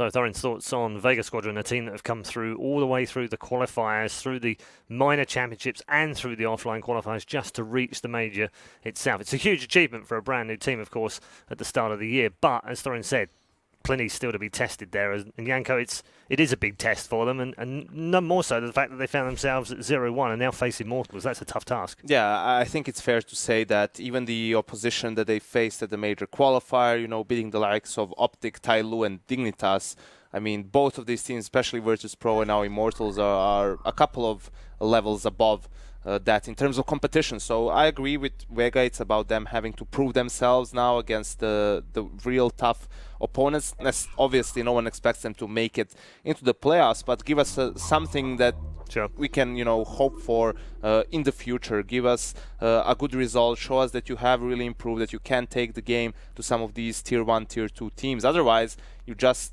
So Thorin's thoughts on Vega Squadron, a team that have come through all the way through the qualifiers, through the minor championships and through the offline qualifiers just to reach the major itself. It's a huge achievement for a brand new team, of course, at the start of the year. But, as Thorin said, plenty still to be tested there. And Janko, it is a big test for them, and none more so than the fact that they found themselves at 0-1 and now face Immortals. That's a tough task. Yeah, I think it's fair to say that even the opposition that they faced at the major qualifier, beating the likes of Optic, Tailu, and Dignitas, I mean, both of these teams, especially Virtus.pro and now Immortals, are a couple of levels above that in terms of competition. So I agree with Vega. It's about them having to prove themselves now against the real tough opponents. Obviously, no one expects them to make it into the playoffs, but give us something that we can, hope for in the future. Give us a good result. Show us that you have really improved, that you can take the game to some of these Tier 1, Tier 2 teams. Otherwise, you just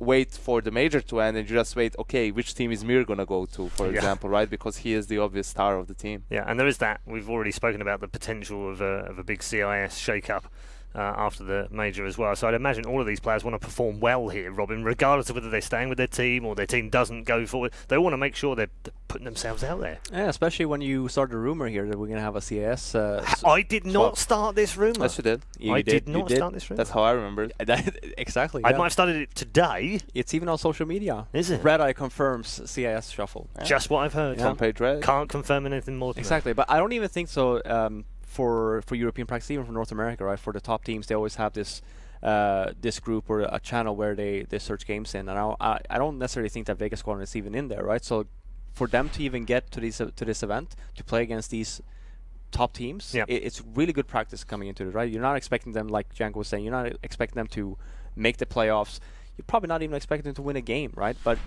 wait for the major to end and you just wait, okay, which team is Mir going to go to, for example, right? Because he is the obvious star of the team. Yeah, and there is that. We've already spoken about the potential of a big CIS shake-up after the major as well. So I'd imagine all of these players want to perform well here, Robin, regardless of whether they're staying with their team or their team doesn't go forward. They want to make sure they're putting themselves out there. Yeah, especially when you start the rumor here that we're going to have a CS. I did not start this rumor. Yes, you did. I did not start this rumor. That's how I remember it. Exactly. I might have started it today. It's even on social media. Is it? Red Eye confirms CIS shuffle. Yeah. Just what I've heard. Front page Red. Can't confirm anything more than exactly, that. But I don't even think so. For European practice, even for North America, right? For the top teams, they always have this this group or a channel where they search games in, and I don't necessarily think that Vega Squadron is even in there, right? So for them to even get to this event to play against these top teams, it's really good practice coming into it, right? You're not expecting them, like Janko was saying, you're not expecting them to make the playoffs. You're probably not even expecting them to win a game, right? But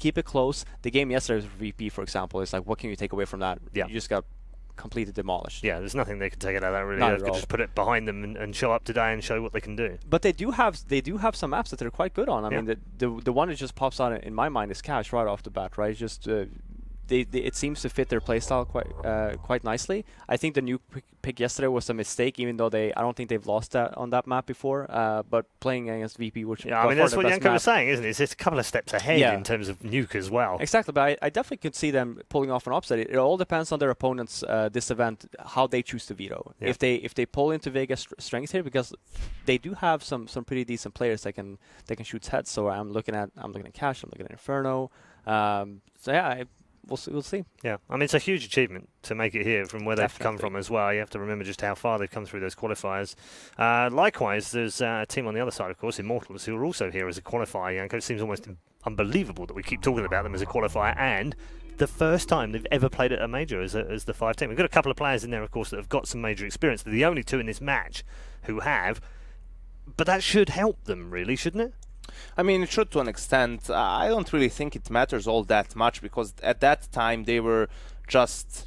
keep it close. The game yesterday with VP, for example, is like, what can you take away from that? Yeah. You just got completely demolished. Yeah, there's nothing they can take out of that really. Not They could just put it behind them and show up today and show what they can do. But they do have some maps that they're quite good on. I mean, the one that just pops out in my mind is Cash right off the bat, right? It's just it seems to fit their playstyle quite nicely. I think the new pick yesterday was a mistake, even though I don't think they've lost that on that map before. But playing against VP, which I mean that's what Janko was saying, isn't it? It's a couple of steps ahead in terms of nuke as well. Exactly, but I definitely could see them pulling off an upset. It all depends on their opponents this event, how they choose to veto. Yeah. If they pull into Vega's strengths here, because they do have some pretty decent players that can shoot heads. So I'm looking at Cash, I'm looking at Inferno. So yeah. We'll see. Yeah, I mean, it's a huge achievement to make it here from where they've come from as well. You have to remember just how far they've come through those qualifiers. Likewise, there's a team on the other side, of course, Immortals, who are also here as a qualifier. Janko, it seems almost unbelievable that we keep talking about them as a qualifier, and the first time they've ever played at a major as the 5 team. We've got a couple of players in there, of course, that have got some major experience. They're the only 2 in this match who have, but that should help them, really, shouldn't it? I mean, it should to an extent. I don't really think it matters all that much, because at that time they were just,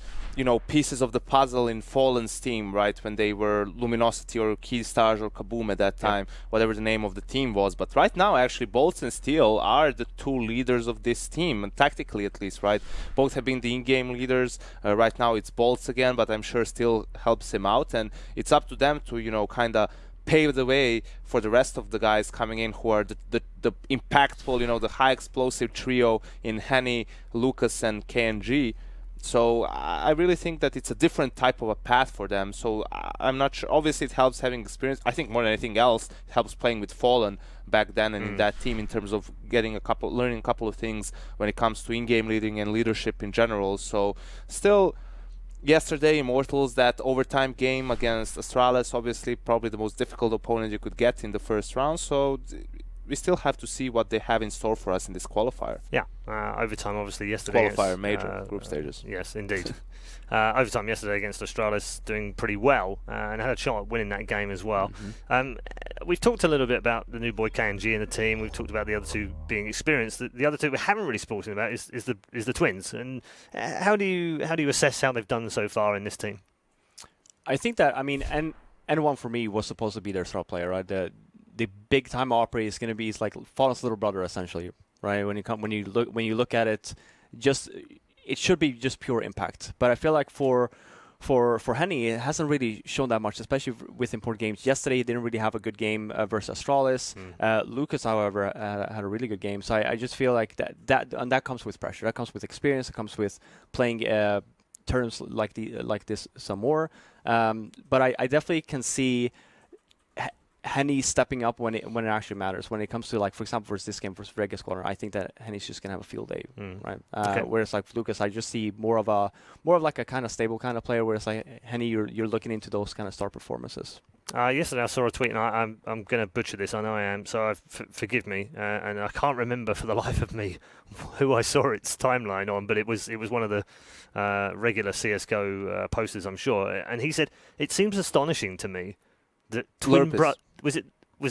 pieces of the puzzle in Fallen's team, right? When they were Luminosity or Keystars or Kaboom at that time, whatever the name of the team was. But right now, actually, Bolts and Steel are the 2 leaders of this team, and tactically at least, right? Both have been the in-game leaders. Right now it's Bolts again, but I'm sure Steel helps him out, and it's up to them to, kind of pave the way for the rest of the guys coming in who are the impactful, the high explosive trio in Henny, Lucas, and KNG. So I really think that it's a different type of a path for them. So I'm not sure. Obviously, it helps having experience. I think more than anything else, it helps playing with Fallen back then and in that team in terms of learning a couple of things when it comes to in-game leading and leadership in general. So still. Yesterday, Immortals, that overtime game against Astralis, obviously probably the most difficult opponent you could get in the first round. So we still have to see what they have in store for us in this qualifier. Yeah, overtime obviously yesterday. Qualifier, major group stages. Yes, indeed. Overtime yesterday against Astralis, doing pretty well, and had a shot at winning that game as well. We've talked a little bit about the new boy KNG in the team. We've talked about the other 2 being experienced. The other 2 we haven't really spoken about is the twins. And how do you assess how they've done so far in this team? I think that N1 for me was supposed to be their star player, right? The big time Opry is going to be like Fallen's little brother essentially, right? When you look at it, it should be just pure impact. But I feel like for for Henny, it hasn't really shown that much, especially with important games. Yesterday, he didn't really have a good game versus Astralis. Lucas, however, had a really good game. So I just feel like that comes with pressure. That comes with experience. It comes with playing terms like this some more. But I definitely can see Henny stepping up when it actually matters. When it comes to, like, for example, versus this game versus Vega Squadron, I think that Henny's just gonna have a field day, right? Okay. Whereas like Lucas, I just see more of like a kind of stable kind of player. Whereas like Henny, you're looking into those kind of star performances. Yesterday I saw a tweet, and I'm going to butcher this. I know I am, so forgive me. And I can't remember for the life of me who I saw its timeline on, but it was one of the regular CSGO posters, I'm sure. And he said, "It seems astonishing to me that was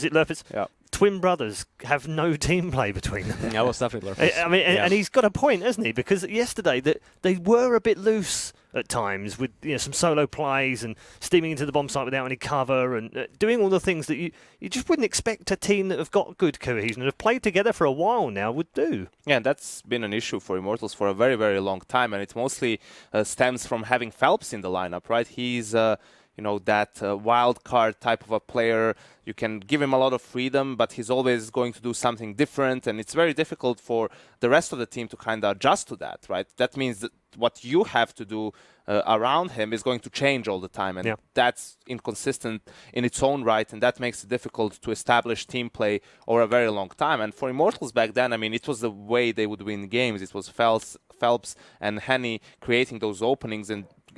it Lurpus? Yeah. Twin brothers have no team play between them." Yeah, well, it's definitely Lurpus. I mean, and he's got a point, hasn't he? Because yesterday they were a bit loose at times with some solo plays and steaming into the bomb site without any cover and doing all the things that you just wouldn't expect a team that have got good cohesion and have played together for a while now would do. Yeah, and that's been an issue for Immortals for a very, very long time, and it mostly stems from having Phelps in the lineup, right? He's that wild card type of a player. You can give him a lot of freedom, but he's always going to do something different, and it's very difficult for the rest of the team to kind of adjust to that, right? That means that what you have to do around him is going to change all the time, and that's inconsistent in its own right, and that makes it difficult to establish team play over a very long time. And for Immortals back then, I mean, it was the way they would win games. It was Phelps and Henny creating those openings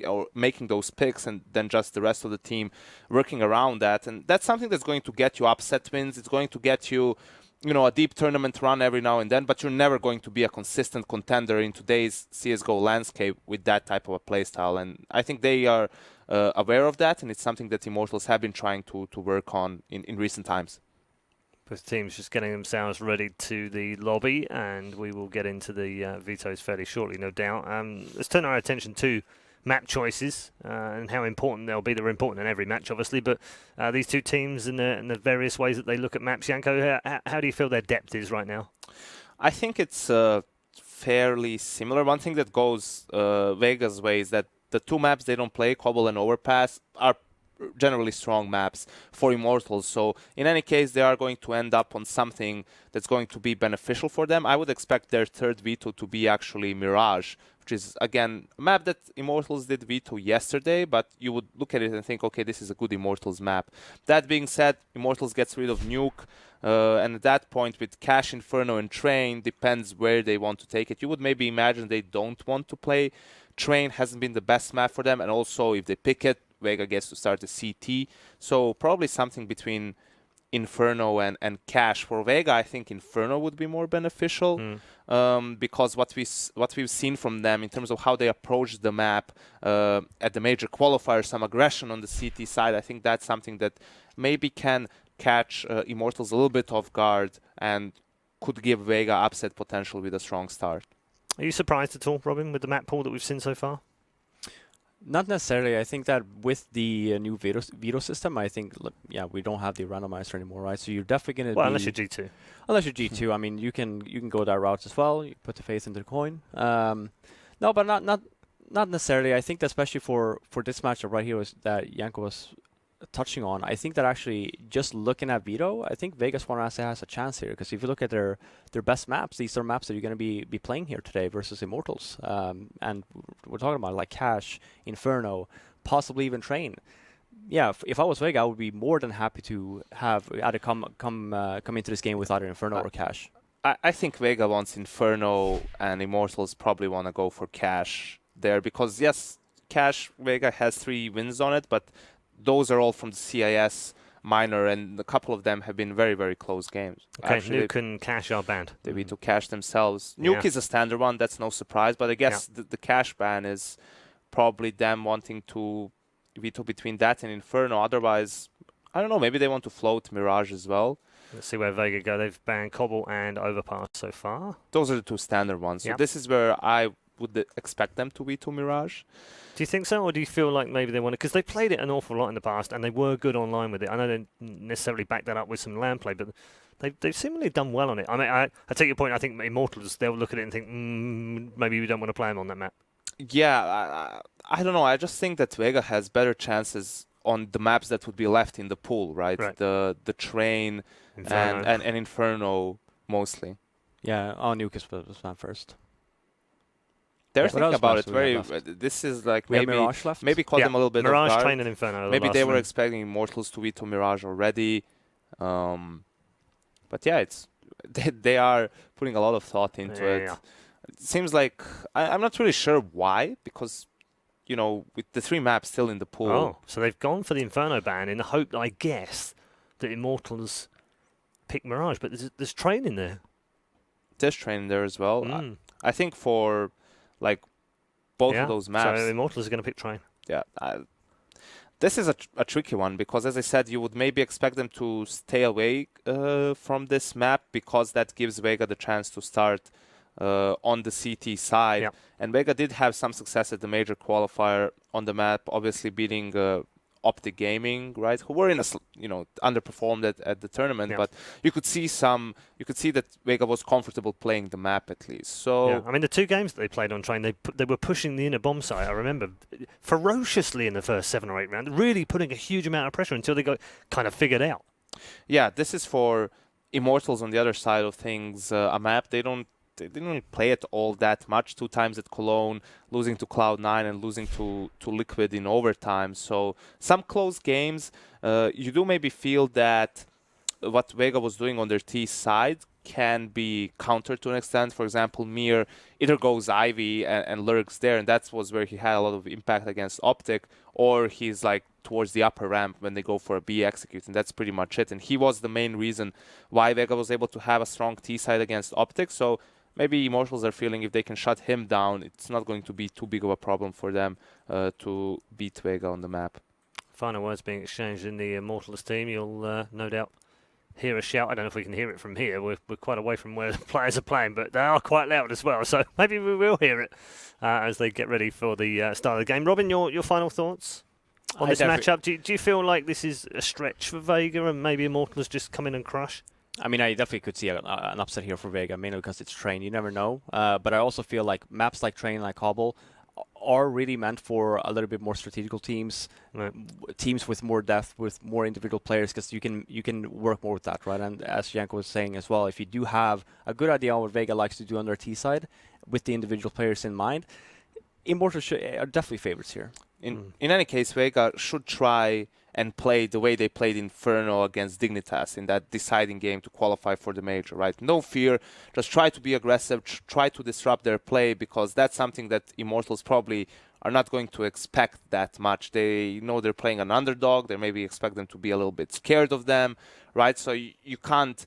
or making those picks, and then just the rest of the team working around that. And that's something that's going to get you upset wins. It's going to get you, a deep tournament run every now and then, but you're never going to be a consistent contender in today's CSGO landscape with that type of a playstyle. And I think they are aware of that, and it's something that Immortals have been trying to work on in recent times. Both teams just getting themselves ready to the lobby, and we will get into the vetoes fairly shortly, no doubt. Let's turn our attention to map choices and how important they'll be. They're important in every match, obviously, but these two teams and the various ways that they look at maps. Janko, how do you feel their depth is right now? I think it's fairly similar. One thing that goes Vega's way is that the two maps they don't play, Cobble and Overpass, are generally strong maps for Immortals. So in any case, they are going to end up on something that's going to be beneficial for them. I would expect their third veto to be actually Mirage, which is, again, a map that Immortals did veto yesterday, but you would look at it and think, okay, this is a good Immortals map. That being said, Immortals gets rid of Nuke, and at that point, with Cash, Inferno, and Train, depends where they want to take it. You would maybe imagine they don't want to play Train. Hasn't been the best map for them, and also if they pick it, Vega gets to start the CT. So probably something between Inferno and Cash. For Vega, I think Inferno would be more beneficial because what we've seen from them in terms of how they approach the map at the major qualifier, some aggression on the CT side, I think that's something that maybe can catch Immortals a little bit off guard and could give Vega upset potential with a strong start. Are you surprised at all, Robin, with the map pool that we've seen so far? Not necessarily. I think that with the new veto system, I think, we don't have the randomizer anymore, right? So you're definitely going to unless you're G2. Unless you're G2. I mean, you can go that route as well. You put the faith into the coin. No, but not necessarily. I think that especially for this matchup right here that Janko was touching on, I think that actually just looking at veto, I think Vega Squadron has a chance here, because if you look at their best maps, these are maps that you're going to be playing here today versus Immortals, and we're talking about like Cash, Inferno, possibly even Train. Yeah, if I was Vega, I would be more than happy to have either come into this game with either Inferno or Cash. I think Vega wants Inferno, and Immortals probably want to go for Cash there, because yes, Cash, Vega has 3 wins on it, but those are all from the CIS minor, and a couple of them have been very, very close games. Okay, actually, Nuke and Cash are banned. They veto Cash themselves. Nuke is a standard one, that's no surprise, but I guess the Cash ban is probably them wanting to veto between that and Inferno. Otherwise, I don't know, maybe they want to float Mirage as well. Let's see where Vega go. They've banned Cobble and Overpass so far. Those are the 2 standard ones. So this is where I would expect them to veto Mirage. Do you think so, or do you feel like maybe they want to? Because they played it an awful lot in the past, and they were good online with it. I know they didn't necessarily back that up with some LAN play, but they've seemingly done well on it. I mean, I take your point. I think Immortals, they'll look at it and think, maybe we don't want to play them on that map. Yeah, I don't know. I just think that Vega has better chances on the maps that would be left in the pool, right? The train Inferno. and Inferno mostly. Yeah, Nuke was my first. They're What thinking else about maps it do we very. have left? This is like We have maybe Mirage left? caught them a little bit off Mirage, guard. Train, and Inferno. are the Maybe last they were three. expecting Immortals to veto Mirage already. But yeah, they are putting a lot of thought into it. Yeah. It seems like I'm not really sure why, because with the 3 maps still in the pool. Oh, so they've gone for the Inferno ban in the hope, I guess, that Immortals pick Mirage, but there's Train in there. There's Train there as well. I think for like both of those maps. So Immortals are going to pick Train. Yeah. This is a tricky one because, as I said, you would maybe expect them to stay away from this map because that gives Vega the chance to start on the CT side. Yeah. And Vega did have some success at the major qualifier on the map, obviously beating Optic Gaming, right? Who were in underperformed at the tournament, but you could see that Vega was comfortable playing the map at least. So yeah. I mean, the 2 games that they played on Train, they were pushing the inner bomb site. I remember ferociously in the first 7 or 8 rounds, really putting a huge amount of pressure until they got kind of figured out. Yeah, this is for Immortals on the other side of things. A map they didn't really play it all that much. 2 times at Cologne, losing to Cloud9 and losing to Liquid in overtime. So some close games. You do maybe feel that what Vega was doing on their T side can be countered to an extent. For example, Mir either goes Ivy and lurks there, and that was where he had a lot of impact against Optic, or he's like towards the upper ramp when they go for a B execute, and that's pretty much it. And he was the main reason why Vega was able to have a strong T side against Optic. So maybe Immortals are feeling if they can shut him down, it's not going to be too big of a problem for them to beat Vega on the map. Final words being exchanged in the Immortals team. You'll no doubt hear a shout. I don't know if we can hear it from here. We're quite away from where the players are playing, but they are quite loud as well. So maybe we will hear it as they get ready for the start of the game. Robin, your final thoughts on this matchup? Do you feel like this is a stretch for Vega and maybe Immortals just come in and crush? I mean, I definitely could see an upset here for Vega, mainly because it's Train. You never know. But I also feel like maps like Train, like Cobble, are really meant for a little bit more strategical teams, teams with more depth, with more individual players, because you can work more with that, right? And as Janko was saying as well, if you do have a good idea on what Vega likes to do on their T side, with the individual players in mind, Immortals are definitely favorites here. In any case, Vega should try and play the way they played Inferno against Dignitas in that deciding game to qualify for the major, right? No fear, just try to be aggressive, try to disrupt their play, because that's something that Immortals probably are not going to expect that much. They know they're playing an underdog, they maybe expect them to be a little bit scared of them, right? So you can't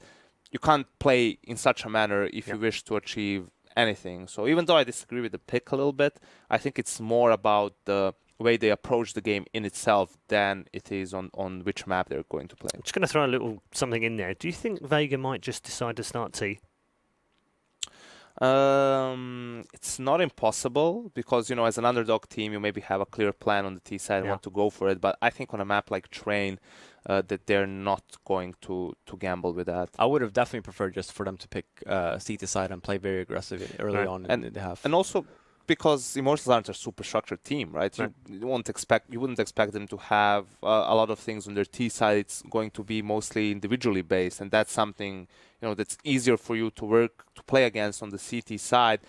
play in such a manner if you wish to achieve anything. So even though I disagree with the pick a little bit, I think it's more about the way they approach the game in itself than it is on which map they're going to play. I'm just going to throw a little something in there. Do you think Vega might just decide to start T? It's not impossible because, as an underdog team, you maybe have a clear plan on the T side and want to go for it. But I think on a map like Train, that they're not going to gamble with that. I would have definitely preferred just for them to pick CT side and play very aggressive early on in the half. And also because Immortals aren't a super structured team, right? You wouldn't expect them to have a lot of things on their T side. It's going to be mostly individually based, and that's something that's easier for you to play against on the CT side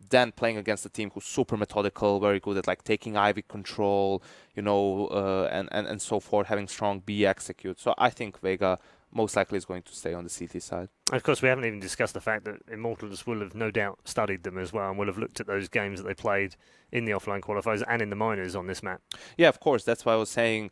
than playing against a team who's super methodical, very good at taking Ivy control, and so forth, having strong B execute. So I think Vega most likely is going to stay on the CT side. Of course, we haven't even discussed the fact that Immortals will have no doubt studied them as well and will have looked at those games that they played in the offline qualifiers and in the minors on this map. Yeah, of course. That's why I was saying,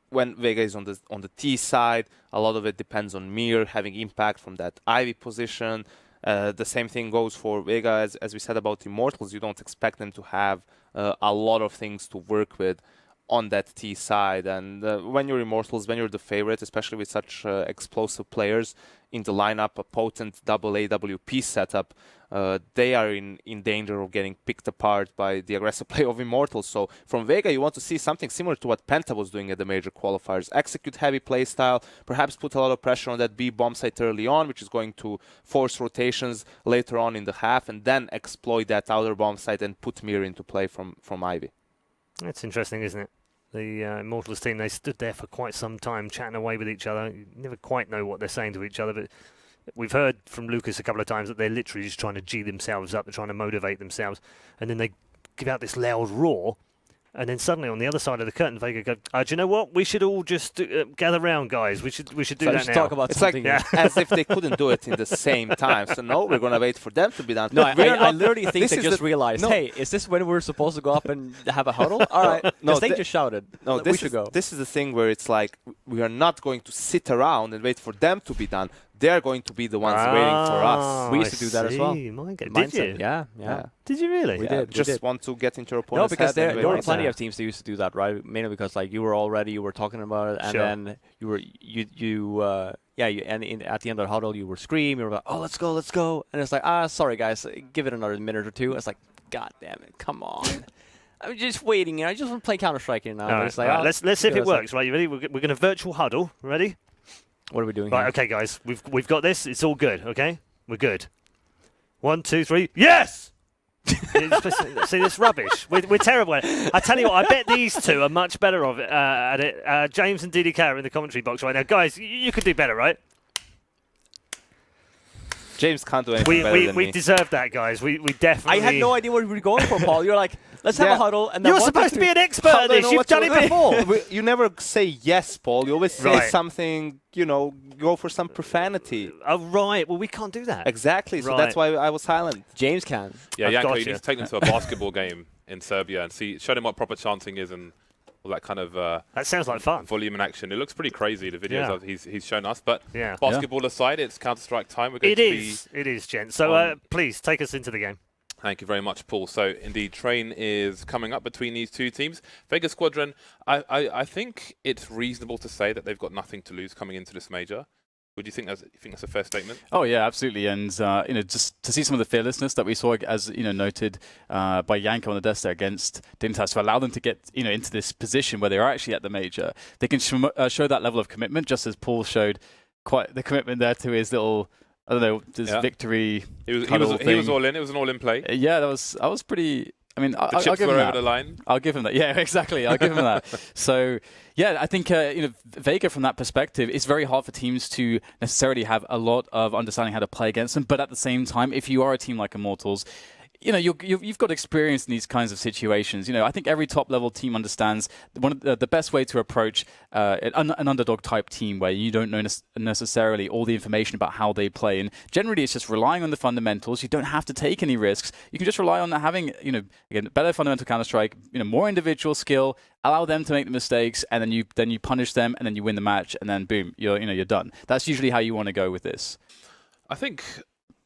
when Vega is on the T side, a lot of it depends on Mir having impact from that Ivy position. The same thing goes for Vega, as we said about Immortals. You don't expect them to have a lot of things to work with on that T side. And when you're Immortals, when you're the favorite, especially with such explosive players in the lineup, a potent double AWP setup, they are in danger of getting picked apart by the aggressive play of Immortals. So from Vega, you want to see something similar to what Penta was doing at the major qualifiers. Execute heavy play style, perhaps put a lot of pressure on that B bomb site early on, which is going to force rotations later on in the half, and then exploit that outer bomb site and put Mir into play from Ivy. That's interesting, isn't it? The Immortals team, they stood there for quite some time chatting away with each other. You never quite know what they're saying to each other, but we've heard from Lucas a couple of times that they're literally just trying to G themselves up, they're trying to motivate themselves, and then they give out this loud roar, and then suddenly on the other side of the curtain, Vega go, do you know what? We should all just gather round, guys. We should do that now. Talk about it's something. Like as if they couldn't do it in the same time. So no, we're going to wait for them to be done. No, I literally think they just realized, no. hey, is this when we're supposed to go up and have a huddle? All right. No, they just shouted. No, we should go. This is the thing where it's like we are not going to sit around and wait for them to be done. They're going to be the ones waiting for us. We used to do that as well. Did you? Yeah. Did you really? We did. Just want to get into your No, opponent's because head there were plenty of teams that used to do that, right? Mainly because like you were all ready, you were talking about it, and then you were at the end of the huddle you were screaming, you were like, oh, let's go, and it's like, sorry guys, give it another minute or two. It's like, god damn it, come on. I'm just waiting. I just want to play Counter-Strike now. All right, like, let's see if it works. Right, you ready? We're going to virtual huddle. Ready? What are we doing? Right, okay, guys, we've got this. It's all good. Okay, we're good. 1, 2, 3. Yes. See this rubbish. We're terrible at it. I tell you what, I bet these two are much better at it. James and DDK are in the commentary box right now. Guys, you could do better, right? James can't do anything better than we me. deserve that, guys. We definitely. I had no idea what we were going for, Paul. You're like, let's have a huddle. And then you're supposed to be an expert at this. You've done it before. You never say yes, Paul. You always say something, go for some profanity. Oh, right. Well, we can't do that. Exactly. So that's why I was silent. James can. Yeah, Janko, you need to take them to a basketball game in Serbia and show them what proper chanting is and all that kind of that sounds like fun. Volume and action. It looks pretty crazy, the videos he's shown us. But basketball aside, it's Counter-Strike time. We're going It is, Jen. So please take us into the game. Thank you very much, Paul. So indeed, train is coming up between these two teams. Vega Squadron, I think it's reasonable to say that they've got nothing to lose coming into this major. Would you think that's a fair statement? Oh yeah, absolutely. And just to see some of the fearlessness that we saw, as noted by Janko on the desk there against Dignitas, to allow them to get into this position where they are actually at the major, they can show that level of commitment, just as Paul showed quite the commitment there to his little, I don't know, this victory. He was all in. It was an all-in play. Yeah, I was pretty. I mean, the chips were over the line. I'll give him that. Yeah, exactly. I'll give him that. So, yeah, I think Vega, from that perspective, it's very hard for teams to necessarily have a lot of understanding how to play against them. But at the same time, if you are a team like Immortals, you've got experience in these kinds of situations. I think every top-level team understands the best way to approach an underdog-type team where you don't know necessarily all the information about how they play. And generally, it's just relying on the fundamentals. You don't have to take any risks. You can just rely on having, again, better fundamental Counter-Strike, more individual skill, allow them to make the mistakes, and then you punish them, and then you win the match, and then boom, you're done. That's usually how you want to go with this. I think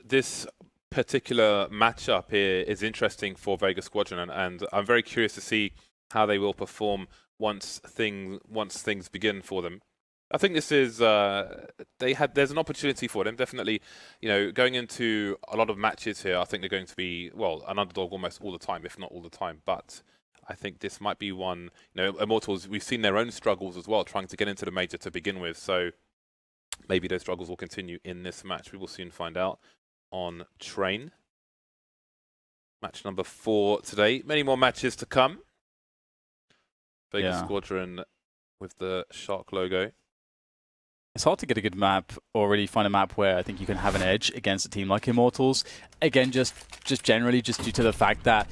this particular matchup here is interesting for Vega Squadron, and I'm very curious to see how they will perform once things begin for them. I think this is there's an opportunity for them, definitely. Going into a lot of matches here, I think they're going to be an underdog almost all the time, if not all the time. But I think this might be one. Immortals, we've seen their own struggles as well, trying to get into the major to begin with. So maybe those struggles will continue in this match. We will soon find out. On Train. Match number 4 today. Many more matches to come. Vega Squadron with the shark logo. It's hard to get a good map or really find a map where I think you can have an edge against a team like Immortals. Again, just generally due to the fact that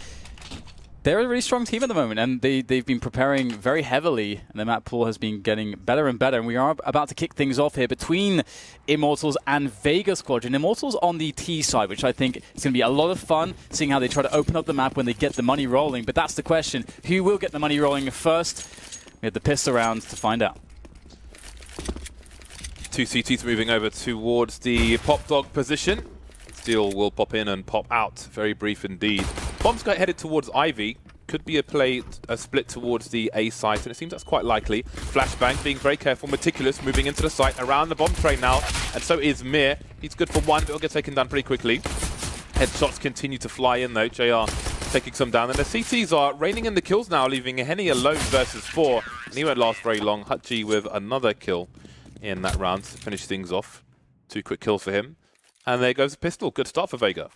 they're a really strong team at the moment, and they've been preparing very heavily, and the map pool has been getting better and better, and we are about to kick things off here between Immortals and Vega Squadron. Immortals on the T side, which I think is going to be a lot of fun, seeing how they try to open up the map when they get the money rolling, but that's the question. Who will get the money rolling first? We have the pistol round to find out. 2 CTs moving over towards the pop dog position. Steel will pop in and pop out. Very brief indeed. Bombs got headed towards Ivy. could be a split towards the A site, and it seems that's quite likely. Flashbang being very careful, meticulous, moving into the site, around the bomb train now, and so is Mir. He's good for one, but he'll get taken down pretty quickly. Headshots continue to fly in though, JR taking some down, and the CTs are reining in the kills now, leaving Henny alone versus 4, and he won't last very long. Hutchie with another kill in that round to finish things off. 2 quick kills for him, and there goes the pistol. Good start for Vega.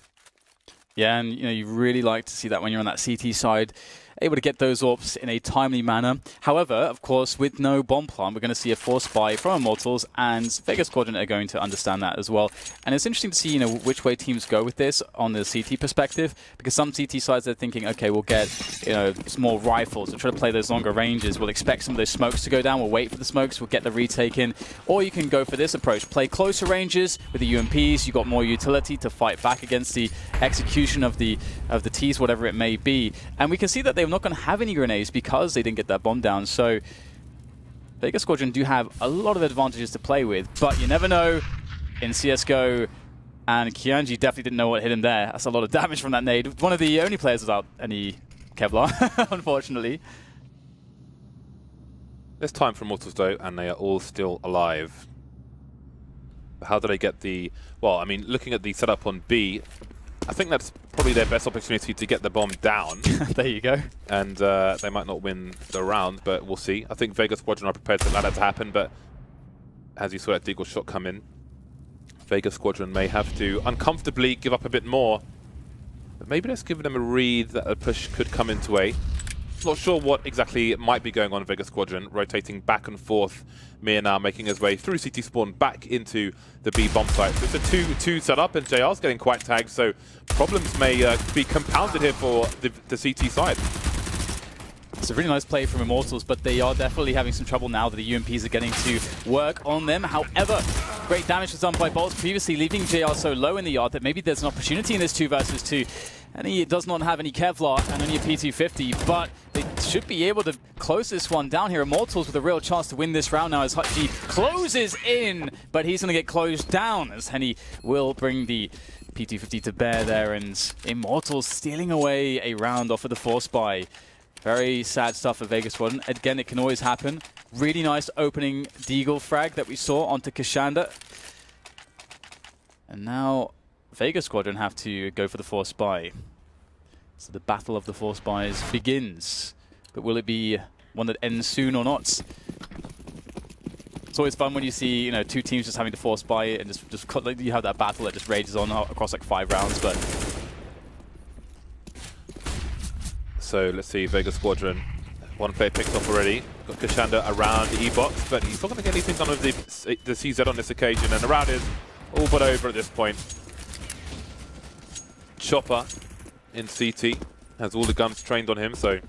Yeah, and you really like to see that when you're on that CT side, able to get those AWPs in a timely manner. However, of course, with no bomb plant, we're going to see a force buy from Immortals, and Vega Squadron are going to understand that as well. And it's interesting to see, which way teams go with this on the CT perspective, because some CT sides are thinking, okay, we'll get, some more rifles, we'll try to play those longer ranges, we'll expect some of those smokes to go down, we'll wait for the smokes, we'll get the retake in. Or you can go for this approach, play closer ranges with the UMPs, you've got more utility to fight back against the execution of the Ts, whatever it may be. And we can see that they're not going to have any grenades because they didn't get that bomb down. So Vega Squadron do have a lot of advantages to play with, but you never know in CSGO, and Kianji definitely didn't know what hit him there. That's a lot of damage from that nade. One of the only players without any Kevlar, unfortunately. There's time for Immortals though, and they are all still alive. How do they get the... Well, I mean, looking at the setup on B, I think that's probably their best opportunity to get the bomb down. There you go. And they might not win the round, but we'll see. I think Vega Squadron are prepared to allow that to happen, but as you saw that Deagle shot come in, Vega Squadron may have to uncomfortably give up a bit more. But maybe let's give them a read that a push could come into A. Not sure what exactly might be going on in Vega Squadron, rotating back and forth. Mir now making his way through CT spawn back into the B bomb site. So it's a 2-2 setup, and JR's getting quite tagged, so problems may be compounded here for the CT side. It's a really nice play from Immortals, but they are definitely having some trouble now that the UMPs are getting to work on them. However, great damage was done by Bolts previously, leaving JR so low in the yard that maybe there's an opportunity in this 2 versus 2. And he does not have any Kevlar and only a P250, but they should be able to close this one down here. Immortals with a real chance to win this round now as Hutchie closes in, but he's going to get closed down as Henny will bring the P250 to bear there, and Immortals stealing away a round off of the force buy. Very sad stuff for Vega Squadron. Again, it can always happen. Really nice opening Deagle frag that we saw onto Kashanda. And now Vega Squadron have to go for the force buy. So the battle of the force buys begins. But will it be one that ends soon or not? It's always fun when you see, 2 teams just having to force buy it, and just you have that battle that just rages on across like 5 rounds. But so let's see, Vega Squadron, 1 player picked off already. Got Kashanda around the E-box, but he's not going to get anything done with the CZ on this occasion, and the round is all but over at this point. Chopper in CT has all the guns trained on him, so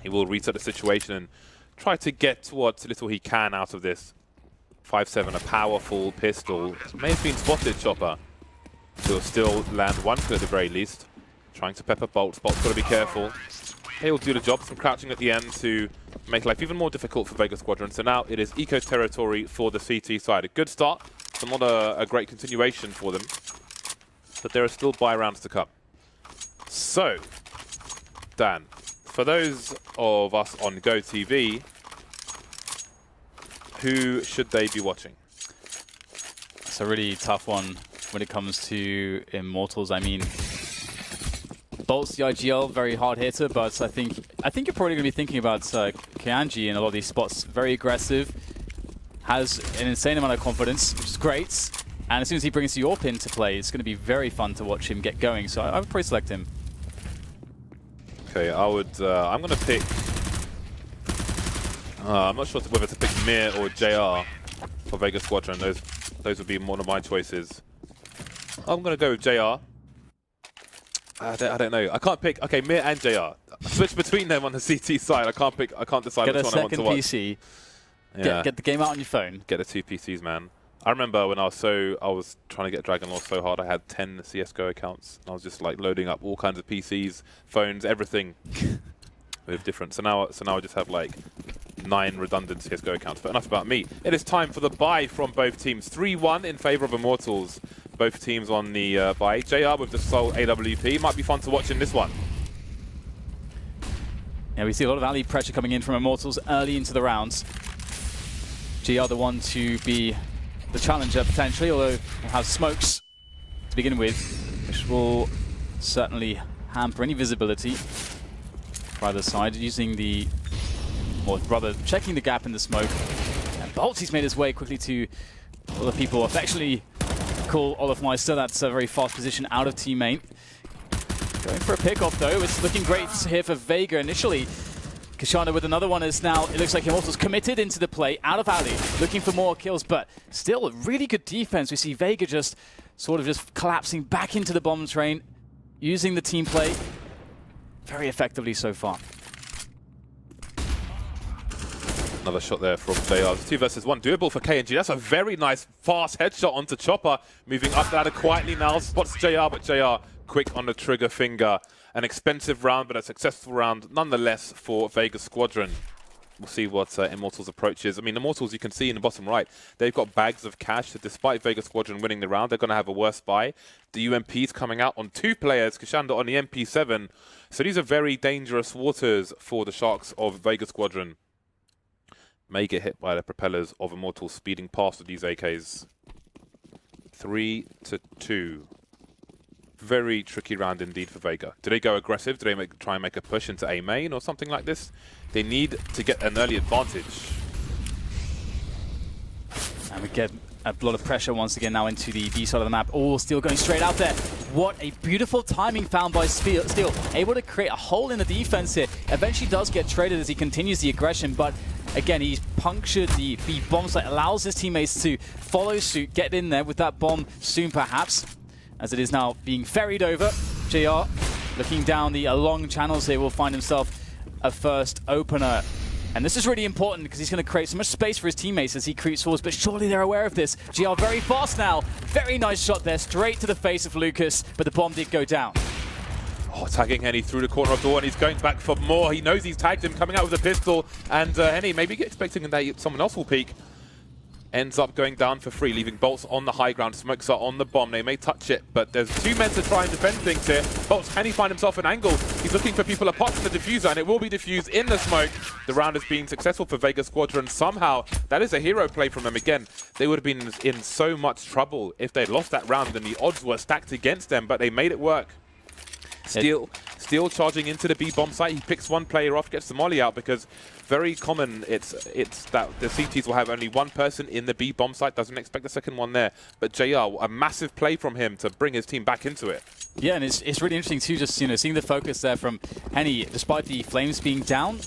he will reset the situation and try to get what little he can out of this. 5.7, a powerful pistol. May have been spotted, Chopper. He'll still land 1 kill at the very least. Trying to pepper Bolts. Bolt's got to be careful. He'll do the job, some crouching at the end to make life even more difficult for Vega Squadron. So now it is eco territory for the CT side. A good start, but not a great continuation for them. But there are still buy rounds to come. So, Dan, for those of us on Go TV, who should they be watching? it's a really tough one when it comes to Immortals. I mean, Bolts, the IGL, very hard hitter, but I think you're probably going to be thinking about Kianji in a lot of these spots. Very aggressive, has an insane amount of confidence, which is great. And as soon as he brings the AWP into play, it's going to be very fun to watch him get going. So I would probably select him. Okay, I would. I'm going to pick. I'm not sure whether to pick Mir or JR for Vega Squadron. Those would be one of my choices. I'm going to go with JR. I don't know. I can't pick. Okay, Mir and JR. Switch between them on the CT side. I can't decide which one I want to watch. Get a second PC. Yeah. Get the game out on your phone. Get the 2 PCs, man. I remember when I was trying to get Dragon Lore so hard. I had 10 CSGO accounts. I was just like loading up all kinds of PCs, phones, everything with different. So now I just have like 9 redundant CSGO accounts. But enough about me. It is time for the buy from both teams. 3-1 in favor of Immortals. Both teams on the buy. JR with the sole AWP. Might be fun to watch in this one. Yeah, we see a lot of alley pressure coming in from Immortals early into the rounds. GR the one to be the challenger potentially, although we'll have smokes to begin with, which will certainly hamper any visibility for either side, using the, or rather checking the gap in the smoke. And Boltz, he's made his way quickly to what the people affectionately call Olafmeister. That's a very fast position out of teammate. Going for a pick-off though. It's looking great here for Vega initially. Kashana with another one is now, it looks like Immortals committed into the play, out of alley, looking for more kills, but still a really good defense. We see Vega just sort of just collapsing back into the bomb train, using the team play very effectively so far. Another shot there from JR. 2 versus 1 doable for KNG. That's a very nice fast headshot onto Chopper. Moving up the ladder quietly now. Spots JR, but JR quick on the trigger finger. An expensive round, but a successful round nonetheless for Vega Squadron. We'll see what Immortals' approach is. I mean, Immortals, you can see in the bottom right, they've got bags of cash. So despite Vega Squadron winning the round, they're going to have a worse buy. The UMP's coming out on 2 players, Kashanda on the MP7. So these are very dangerous waters for the Sharks of Vega Squadron. May get hit by the propellers of Immortals speeding past with these AKs. 3-2. Very tricky round indeed for Vega. Do they go aggressive? Do they try and make a push into A main or something like this? They need to get an early advantage. And we get a lot of pressure once again now into the B side of the map. Oh, Steel going straight out there. What a beautiful timing found by Steel. Able to create a hole in the defense here. Eventually does get traded as he continues the aggression, but again, he's punctured the B bomb site, allows his teammates to follow suit, get in there with that bomb soon perhaps, as it is now being ferried over. JR looking down the long channels here will find himself a first opener. And this is really important because he's going to create so much space for his teammates as he creeps forwards, but surely they're aware of this. GR very fast now. Very nice shot there, straight to the face of Lucas, but the bomb did go down. Oh, tagging Henny through the corner of the door, and he's going back for more. He knows he's tagged him, coming out with a pistol, and Henny maybe expecting that someone else will peek. Ends up going down for free, leaving Boltz on the high ground. Smokes are on the bomb. They may touch it, but there's 2 men to try and defend things here. Boltz, can he find himself an angle? He's looking for people apart from the diffuser, and it will be diffused in the smoke. The round has been successful for Vega Squadron. Somehow, that is a hero play from them. Again, they would have been in so much trouble if they'd lost that round, and the odds were stacked against them, but they made it work. Steel charging into the B bomb site. He picks 1 player off, gets the molly out, because very common it's that the CTs will have only 1 person in the B bomb site. Doesn't expect the second one there. But JR, a massive play from him to bring his team back into it. Yeah, and it's really interesting too, just seeing the focus there from Henny, despite the flames being down.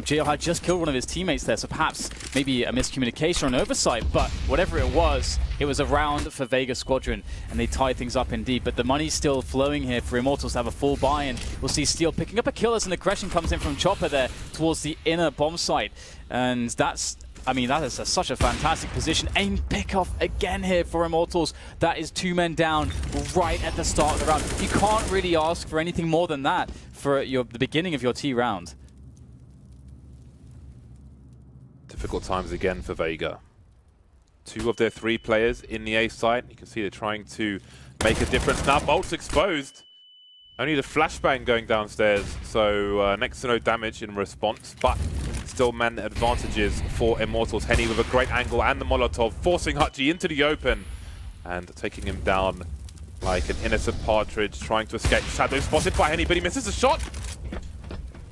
JR had just killed one of his teammates there, so perhaps maybe a miscommunication or an oversight, but whatever it was a round for Vega Squadron, and they tie things up indeed. But the money's still flowing here for Immortals to have a full buy, and we'll see Steel picking up a kill as an aggression comes in from Chopper there towards the inner bomb site. And that's, I mean, that is such a fantastic position. Aim pick-off again here for Immortals. That is 2 men down right at the start of the round. You can't really ask for anything more than that for the beginning of your T round. Difficult times again for Vega. 2 of their 3 players in the A site. You can see they're trying to make a difference. Now Boltz exposed. Only the flashbang going downstairs, so next to no damage in response, but still man advantages for Immortals. Henny with a great angle and the Molotov, forcing Hutchie into the open and taking him down like an innocent partridge, trying to escape. Shadow spotted by Henny, but he misses a shot.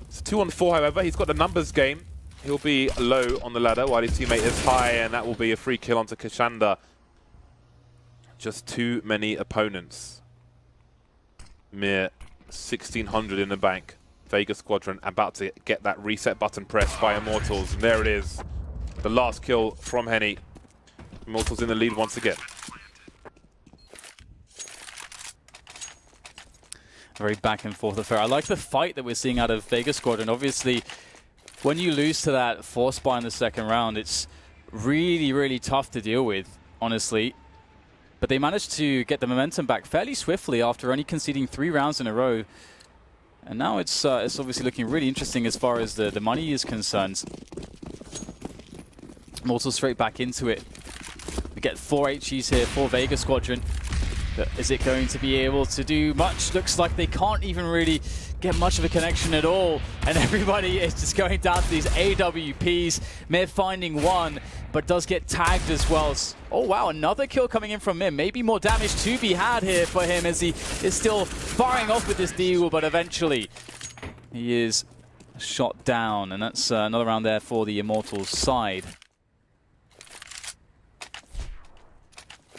It's 2-on-4, however. He's got the numbers game. He'll be low on the ladder while his teammate is high, and that will be a free kill onto Kashanda. Just too many opponents. Mere 1,600 in the bank. Vega Squadron about to get that reset button pressed by Immortals. And there it is. The last kill from Henny. Immortals in the lead once again. Very back and forth affair. I like the fight that we're seeing out of Vega Squadron. Obviously, when you lose to that force buy in the second round, it's really, really tough to deal with, honestly. But they managed to get the momentum back fairly swiftly after only conceding 3 rounds in a row. And now it's obviously looking really interesting as far as the money is concerned. Immortals straight back into it. We get 4 HEs here for Vega Squadron. But is it going to be able to do much? Looks like they can't even really get much of a connection at all. And everybody is just going down to these AWPs. Mir finding one, but does get tagged as well. Oh wow, another kill coming in from Mir. Maybe more damage to be had here for him as he is still firing off with this deagle, but eventually he is shot down. And that's another round there for the Immortals side.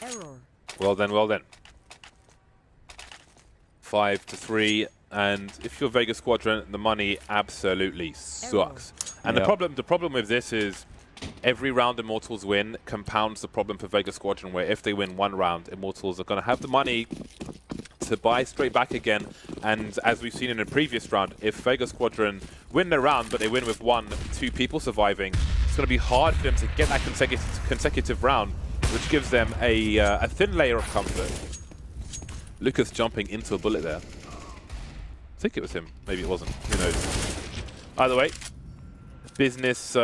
Error. Well then, well then. 5-3, and if you're Vega Squadron, the money absolutely sucks. And the problem with this is every round Immortals win compounds the problem for Vega Squadron, where if they win one round, Immortals are going to have the money to buy straight back again. And as we've seen in the previous round, if Vega Squadron win their round, but they win with 1-2 people surviving, it's going to be hard for them to get that consecutive round, which gives them a thin layer of comfort. Lucas jumping into a bullet there. I think it was him. Maybe it wasn't. Who knows? Either way, business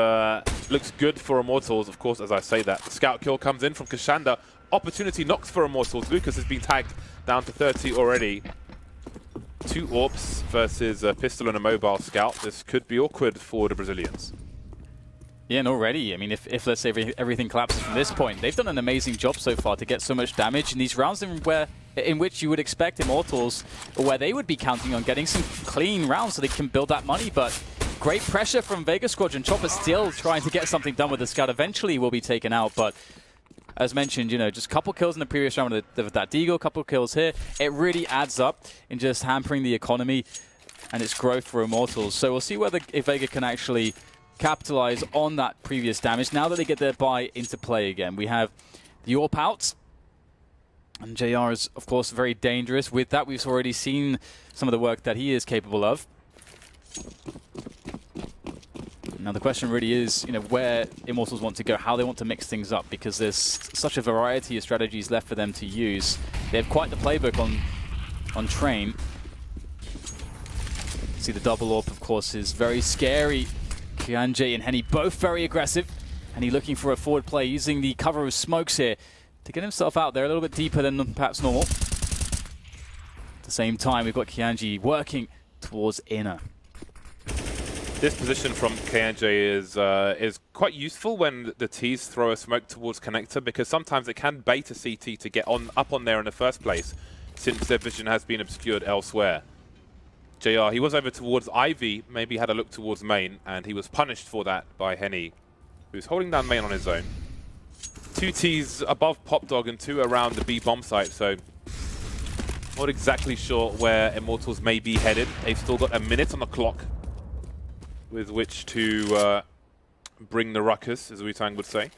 looks good for Immortals, of course, as I say that. The scout kill comes in from Kashanda. Opportunity knocks for Immortals. Lucas has been tagged down to 30 already. 2 AWPs versus a pistol and a mobile scout. This could be awkward for the Brazilians. Yeah, and already, I mean, if let's say everything collapses from this point, they've done an amazing job so far to get so much damage in these rounds in which you would expect Immortals, where they would be counting on getting some clean rounds so they can build that money. But great pressure from Vega Squadron. Chopper still trying to get something done with the scout. Eventually will be taken out, but as mentioned, you know, just a couple kills in the previous round with that deagle, a couple kills here. It really adds up in just hampering the economy and its growth for Immortals. So we'll see whether if Vega can actually capitalize on that previous damage now that they get their buy into play again. We have the AWP out, and JR is, of course, very dangerous. With that, we've already seen some of the work that he is capable of. Now the question really is, you know, where Immortals want to go, how they want to mix things up, because there's such a variety of strategies left for them to use. They have quite the playbook on train. See, the double AWP, of course, is very scary. Kianje and Henny both very aggressive. Henny looking for a forward play, using the cover of smokes here to get himself out there a little bit deeper than perhaps normal. At the same time, we've got Kianje working towards inner. This position from Kianje is quite useful when the T's throw a smoke towards connector, because sometimes it can bait a CT to get up on there in the first place, since their vision has been obscured elsewhere. JR, he was over towards Ivy, maybe had a look towards main, and he was punished for that by Henny, who's holding down main on his own. 2 T's above Pop Dog and 2 around the B bomb site, so not exactly sure where Immortals may be headed. They've still got a minute on the clock with which to bring the ruckus, as Wu-Tang would say.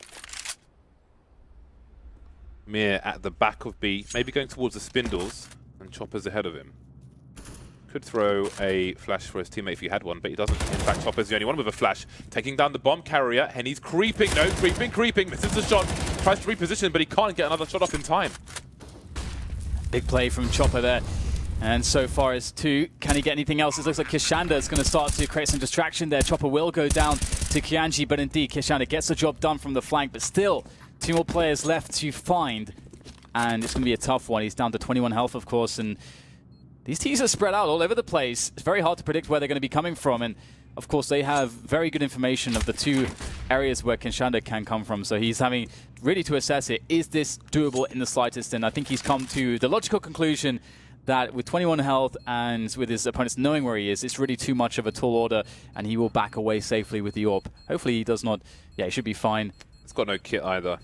Mir at the back of B, maybe going towards the spindles, and Chopper's ahead of him. Could throw a flash for his teammate if he had one, but he doesn't. In fact, Chopper's the only one with a flash. Taking down the bomb carrier. Henny's creeping. No, creeping. Misses the shot. Tries to reposition, but he can't get another shot off in time. Big play from Chopper there. And so far it's 2. Can he get anything else? It looks like Kishanda is going to start to create some distraction there. Chopper will go down to Kianji, but indeed Kishanda gets the job done from the flank, but still 2 more players left to find. And it's going to be a tough one. He's down to 21 health, of course, and these T's are spread out all over the place. It's very hard to predict where they're going to be coming from. And, of course, they have very good information of the 2 areas where Kinshanda can come from. So he's having really to assess it. Is this doable in the slightest? And I think he's come to the logical conclusion that with 21 health and with his opponents knowing where he is, it's really too much of a tall order, and he will back away safely with the AWP. Hopefully he does not. Yeah, he should be fine. It's got no kit either.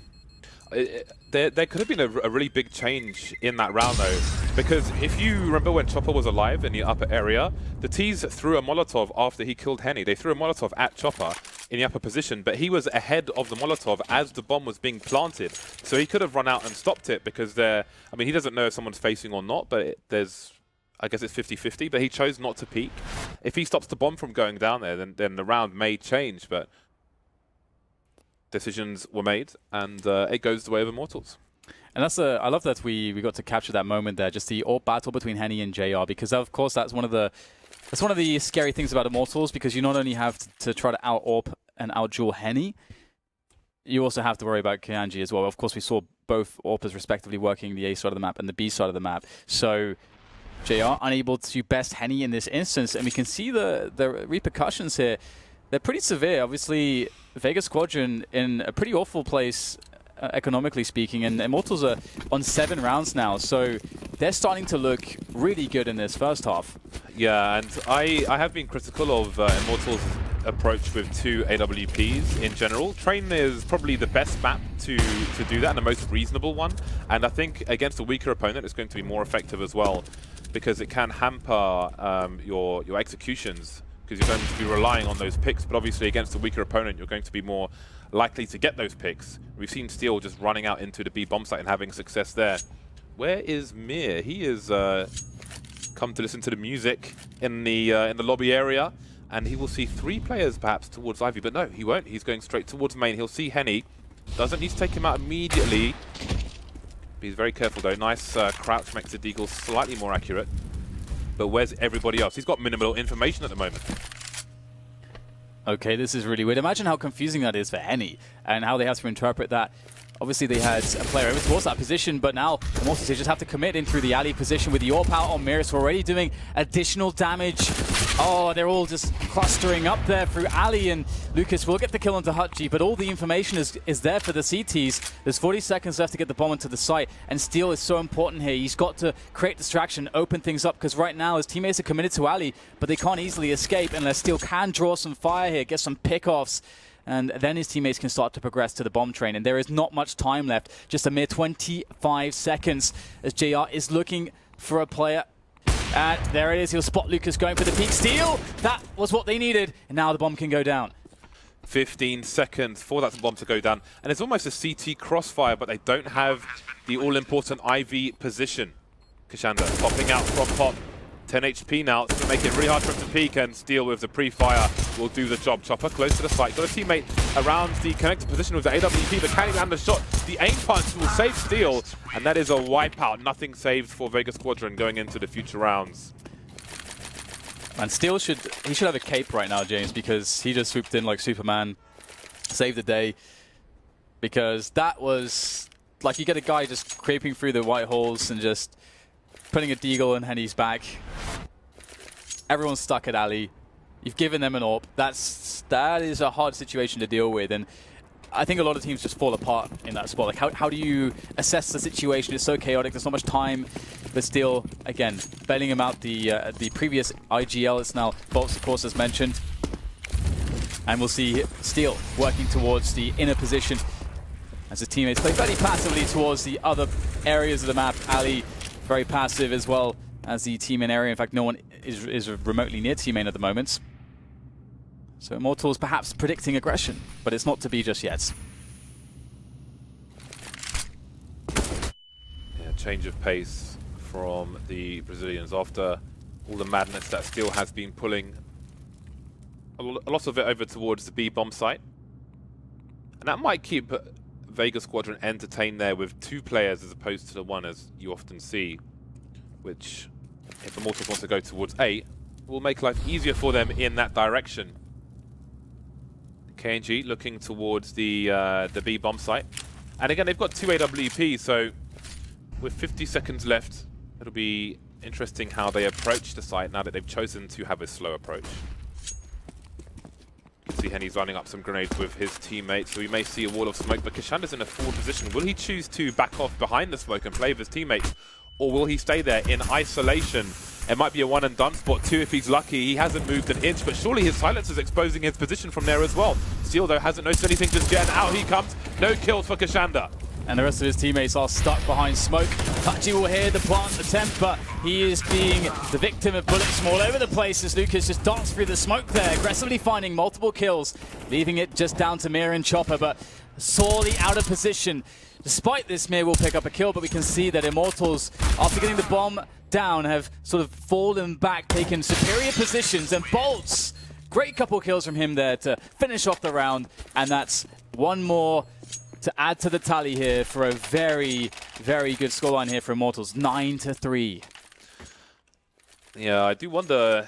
There could have been a really big change in that round, though, because if you remember when Chopper was alive in the upper area, the T's threw a Molotov after he killed Henny. They threw a Molotov at Chopper in the upper position, but he was ahead of the Molotov as the bomb was being planted. So he could have run out and stopped it, because I mean, he doesn't know if someone's facing or not, but I guess it's 50-50, but he chose not to peek. If he stops the bomb from going down there, then the round may change, but decisions were made, and it goes the way of Immortals. And I love that we got to capture that moment there, just the AWP battle between Henny and JR, because of course that's one of the scary things about Immortals, because you not only have to try to out-AWP and out-duel Henny, you also have to worry about Kianji as well. Of course, we saw both AWPers respectively working the A side of the map and the B side of the map. So JR unable to best Henny in this instance, and we can see the repercussions here. They're pretty severe. Obviously, Vega Squadron in a pretty awful place, economically speaking, and Immortals are on 7 rounds now, so they're starting to look really good in this first half. Yeah, and I have been critical of Immortals' approach with 2 AWPs in general. Train is probably the best map to do that, and the most reasonable one, and I think against a weaker opponent it's going to be more effective as well, because it can hamper your executions, because you're going to be relying on those picks, but obviously against a weaker opponent you're going to be more likely to get those picks. We've seen Steel just running out into the B bomb site and having success there. Where is Mir? He is come to listen to the music in the lobby area, and he will see 3 players perhaps towards Ivy, but no, he won't. He's going straight towards main. He'll see Henny. Doesn't need to take him out immediately. He's very careful though. Nice crouch makes the deagle slightly more accurate. But where's everybody else? He's got minimal information at the moment. Okay, this is really weird. Imagine how confusing that is for Henny and how they have to interpret that. Obviously, they had a player over towards that position, but now the Immortals just have to commit in through the alley position with the AWP out on Mirrors, already doing additional damage. Oh, they're all just clustering up there through alley, and Lucas will get the kill onto Hutchie, but all the information is there for the CTs. There's 40 seconds left to get the bomb into the site, and Steel is so important here. He's got to create distraction, open things up, because right now his teammates are committed to alley, but they can't easily escape unless Steel can draw some fire here, get some pickoffs. And then his teammates can start to progress to the bomb train. And there is not much time left, just a mere 25 seconds as JR is looking for a player. And there it is, he'll spot Lucas going for the peak steal. That was what they needed, and now the bomb can go down. 15 seconds for that bomb to go down. And it's almost a CT crossfire, but they don't have the all-important IV position. Kashanda popping out from pop. 10 HP now, it's going to make it really hard for him to peek, and Steel with the pre-fire will do the job. Chopper close to the site, got a teammate around the connected position with the AWP, but can he land the shot? The aim punch will save Steel, and that is a wipeout. Nothing saved for Vega Squadron going into the future rounds. And Steel should have a cape right now, James, because he just swooped in like Superman, saved the day. Because that was like, you get a guy just creeping through the white holes and just putting a deagle in Henny's back. Everyone's stuck at alley. You've given them an AWP. That is a hard situation to deal with, and I think a lot of teams just fall apart in that spot. Like, how do you assess the situation? It's so chaotic. There's not much time, but still, again, bailing him out the previous IGL. It's now Bolts, of course, as mentioned, and we'll see Steel working towards the inner position as his teammates play very passively towards the other areas of the map. Ali very passive as well as the team in area. In fact, no one is remotely near team main at the moment. So Immortals perhaps predicting aggression, but it's not to be just yet. Yeah, change of pace from the Brazilians after all the madness that Steel has been pulling a lot of it over towards the B bomb site. And that might keep Vega Squadron entertained there with 2 players as opposed to the 1 as you often see, which, if Immortals want to go towards A, will make life easier for them in that direction. KNG looking towards the B bomb site. And again, they've got 2 AWP, so with 50 seconds left, it'll be interesting how they approach the site now that they've chosen to have a slow approach. You can see Henny's lining up some grenades with his teammates, so we may see a wall of smoke, but Kashanda's in a forward position. Will he choose to back off behind the smoke and play with his teammates, or will he stay there in isolation? It might be a one and done spot too if he's lucky. He hasn't moved an inch, but surely his silence is exposing his position from there as well. Steel, though, hasn't noticed anything just yet, and out he comes. No kills for Kashanda. And the rest of his teammates are stuck behind smoke. Touchy will hear the plant attempt, but he is being the victim of bullets from all over the place as Lucas just darts through the smoke there, aggressively finding multiple kills, leaving it just down to Mir and Chopper, but sorely out of position. Despite this, Mir will pick up a kill, but we can see that Immortals, after getting the bomb down, have sort of fallen back, taken superior positions, and Bolts, great couple kills from him there to finish off the round, and that's one more to add to the tally here for a very, very good scoreline here for Immortals, 9-3. Yeah, I do wonder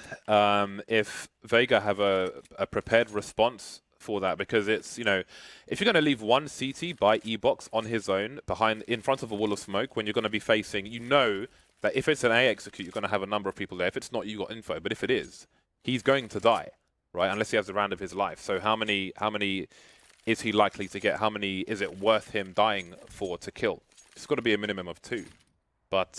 if Vega have a prepared response for that, because it's, you know, if you're going to leave one CT by E-Box on his own in front of a wall of smoke, when you're going to be facing, you know that if it's an A execute, you're going to have a number of people there. If it's not, you got info. But if it is, he's going to die, right? Unless he has the round of his life. So how many is he likely to get? How many is it worth him dying for to kill? It's got to be a minimum of 2. But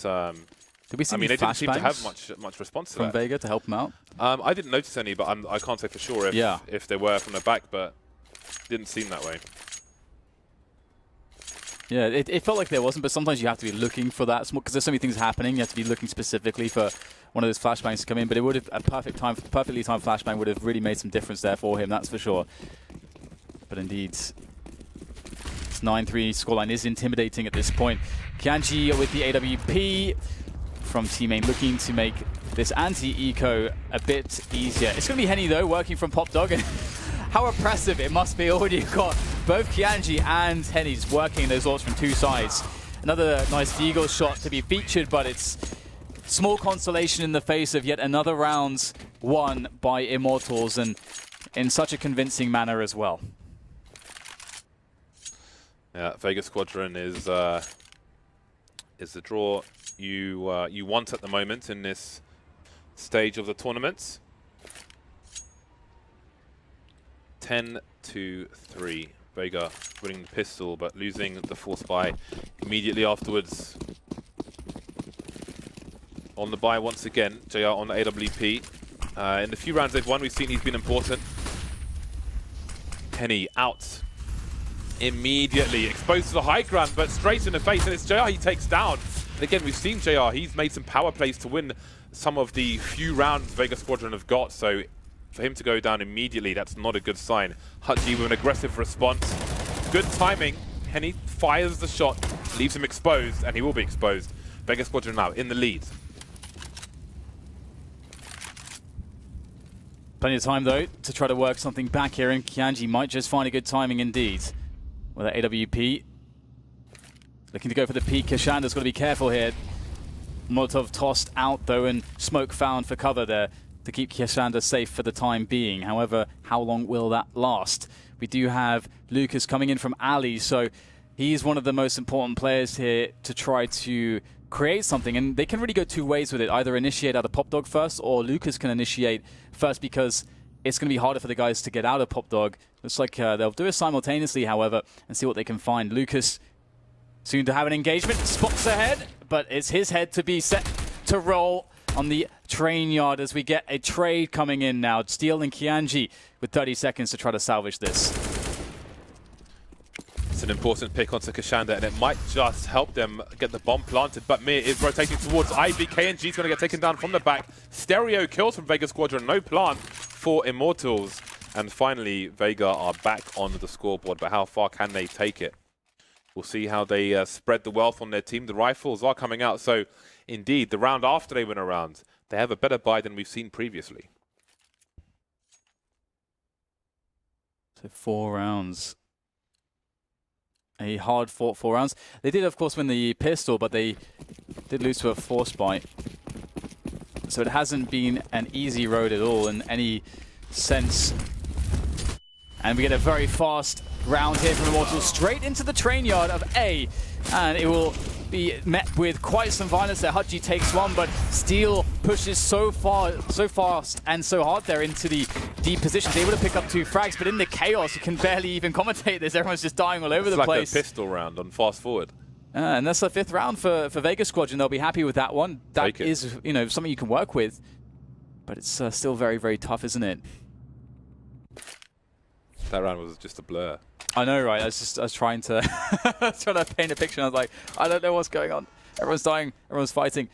did we see they didn't seem to have much response from to that. Vega to help him out? I didn't notice any, but I can't say for sure if they were from the back, but didn't seem that way. Yeah, it felt like there wasn't, but sometimes you have to be looking for that, because there's so many things happening. You have to be looking specifically for one of those flashbangs to come in. But it would have perfectly timed flashbang would have really made some difference there for him. That's for sure. But indeed, this 9-3 scoreline is intimidating at this point. Kianji with the AWP from Team Aim, looking to make this anti-eco a bit easier. It's going to be Henny though, working from Pop Dog. How oppressive it must be when you've got both Kianji and Henny's working those ults from 2 sides. Another nice Deagle shot to be featured, but it's small consolation in the face of yet another round won by Immortals, and in such a convincing manner as well. Yeah, Vega Squadron is the draw you want at the moment in this stage of the tournament. 10-3. Vega winning the pistol, but losing the force buy immediately afterwards. On the buy once again, JR on the AWP. In the few rounds they've won, we've seen he's been important. Henny out immediately, exposed to the high ground, but straight in the face, and it's JR he takes down. And again, we've seen JR, he's made some power plays to win some of the few rounds Vega Squadron have got, so for him to go down immediately, that's not a good sign. Hutji with an aggressive response. Good timing. Henny fires the shot, leaves him exposed, and he will be exposed. Vega Squadron now in the lead. Plenty of time, though, to try to work something back here, and Kianji might just find a good timing indeed. With that AWP. Looking to go for the peak. Kashanda's got to be careful here. Molotov tossed out, though, and smoke found for cover there to keep Kashanda safe for the time being. However, how long will that last? We do have Lucas coming in from Ali, so he's one of the most important players here to try to create something, and they can really go 2 ways with it. Either initiate out of Pop Dog first, or Lucas can initiate first, because it's going to be harder for the guys to get out of Pop Dog. Looks like they'll do it simultaneously, however, and see what they can find. Lucas soon to have an engagement, spots ahead, but it's his head to be set to roll on the train yard as we get a trade coming in now. Steel and Kianji with 30 seconds to try to salvage this. It's an important pick onto Kashanda, and it might just help them get the bomb planted, but Mir is rotating towards Ivy. KNG is going to get taken down from the back. Stereo kills from Vega Squadron, no plant for Immortals. And finally, Vega are back on the scoreboard, but how far can they take it? We'll see how they spread the wealth on their team. The rifles are coming out, so indeed, the round after they win a round, they have a better buy than we've seen previously. So 4 rounds. A hard-fought 4 rounds. They did, of course, win the pistol, but they did lose to a force bite. So it hasn't been an easy road at all in any sense. And we get a very fast round here from Immortals straight into the train yard of A. And it will be met with quite some violence there. Hutji takes one, but Steel pushes so far, so fast and so hard there into the deep positions. Able to pick up 2 frags, but in the chaos, you can barely even commentate this. Everyone's just dying all over the place. It's like a pistol round on fast forward. And that's the 5th round for Vega Squadron. They'll be happy with that one. That is, you know, something you can work with. But it's still very, very tough, isn't it? That round was just a blur. I know, right? I was trying to paint a picture. And I was like, I don't know what's going on. Everyone's dying. Everyone's fighting.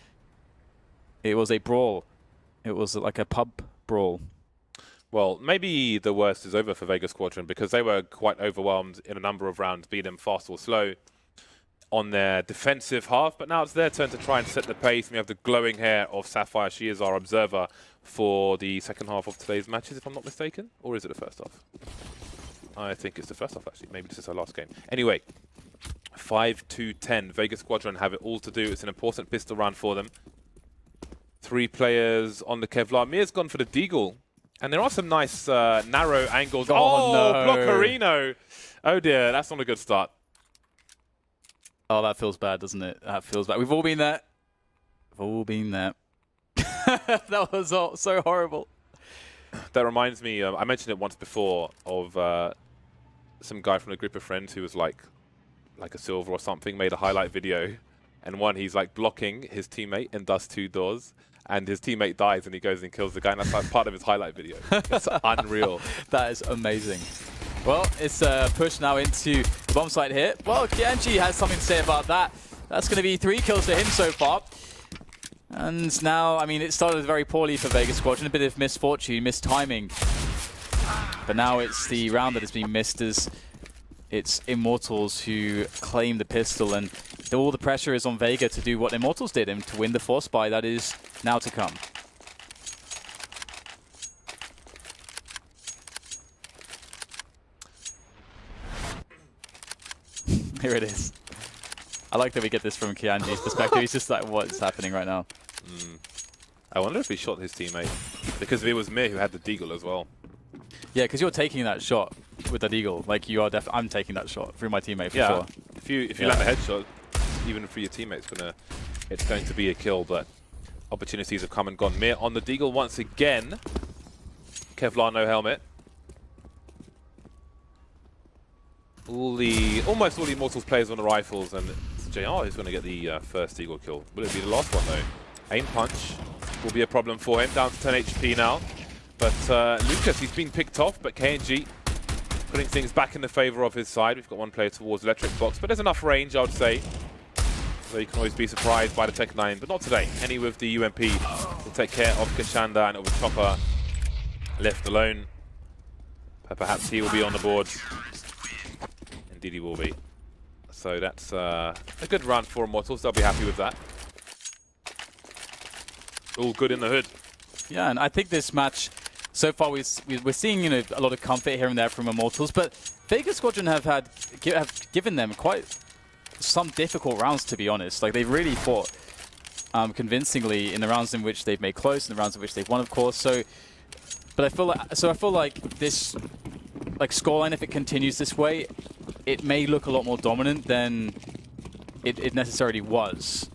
It was a brawl. It was like a pub brawl. Well, maybe the worst is over for Vega Squadron, because they were quite overwhelmed in a number of rounds, be them fast or slow, on their defensive half. But now it's their turn to try and set the pace. And we have the glowing hair of Sapphire. She is our observer for the second half of today's matches, if I'm not mistaken. Or is it the first half? I think it's the first half, actually. Maybe this is our last game. Anyway, 5-10. Vega Squadron have it all to do. It's an important pistol round for them. 3 players on the Kevlar. Mir's gone for the Deagle. And there are some nice narrow angles. Oh, no. Blockerino. Oh dear, that's not a good start. Oh, that feels bad, doesn't it? That feels bad. We've all been there. We've all been there. That was all so horrible. That reminds me, I mentioned it once before, of some guy from a group of friends who was like a silver or something, made a highlight video. And he's like blocking his teammate and does 2 doors. And his teammate dies and he goes and kills the guy. And that's like part of his highlight video. It's unreal. That is amazing. Well, it's pushed now into the bomb site here. Well, Kianji has something to say about that. That's going to be 3 kills for him so far. And now, I mean, it started very poorly for Vega Squadron. A bit of misfortune, mistiming. But now it's the round that has been missed as it's Immortals who claim the pistol. And all the pressure is on Vega to do what Immortals did and to win the force buy that is now to come. Here it is. I like that we get this from Kianji's perspective. He's just like, what's happening right now? I wonder if he shot his teammate. Because it was me who had the deagle as well. Yeah, because you're taking that shot with that eagle. Like, you are definitely... I'm taking that shot through my teammate for sure. If you land a headshot, even for your teammate, it's going to be a kill, but opportunities have come and gone. Mir on the deagle once again. Kevlar, no helmet. Almost all the Immortals players on the rifles, and it's JR who's going to get the first eagle kill. Will it be the last one though? Aim punch will be a problem for him, down to 10 HP now. But Lucas, he's been picked off, but KNG putting things back in the favour of his side. We've got one player towards electric box, but there's enough range, I would say. So you can always be surprised by the Tech 9, but not today. Henny with the UMP will take care of Kashanda, and it was Chopper left alone. But perhaps he will be on the board. Indeed he will be. So that's a good run for Immortals. They'll be happy with that. All good in the hood. Yeah, and I think this match, so far we're seeing a lot of comfort here and there from Immortals, but Vega Squadron have given them quite some difficult rounds, to be honest. Like, they've really fought convincingly in the rounds in which they've made close, in the rounds in which they've won, of course. So, but I feel like this scoreline, if it continues this way, it may look a lot more dominant than it necessarily was.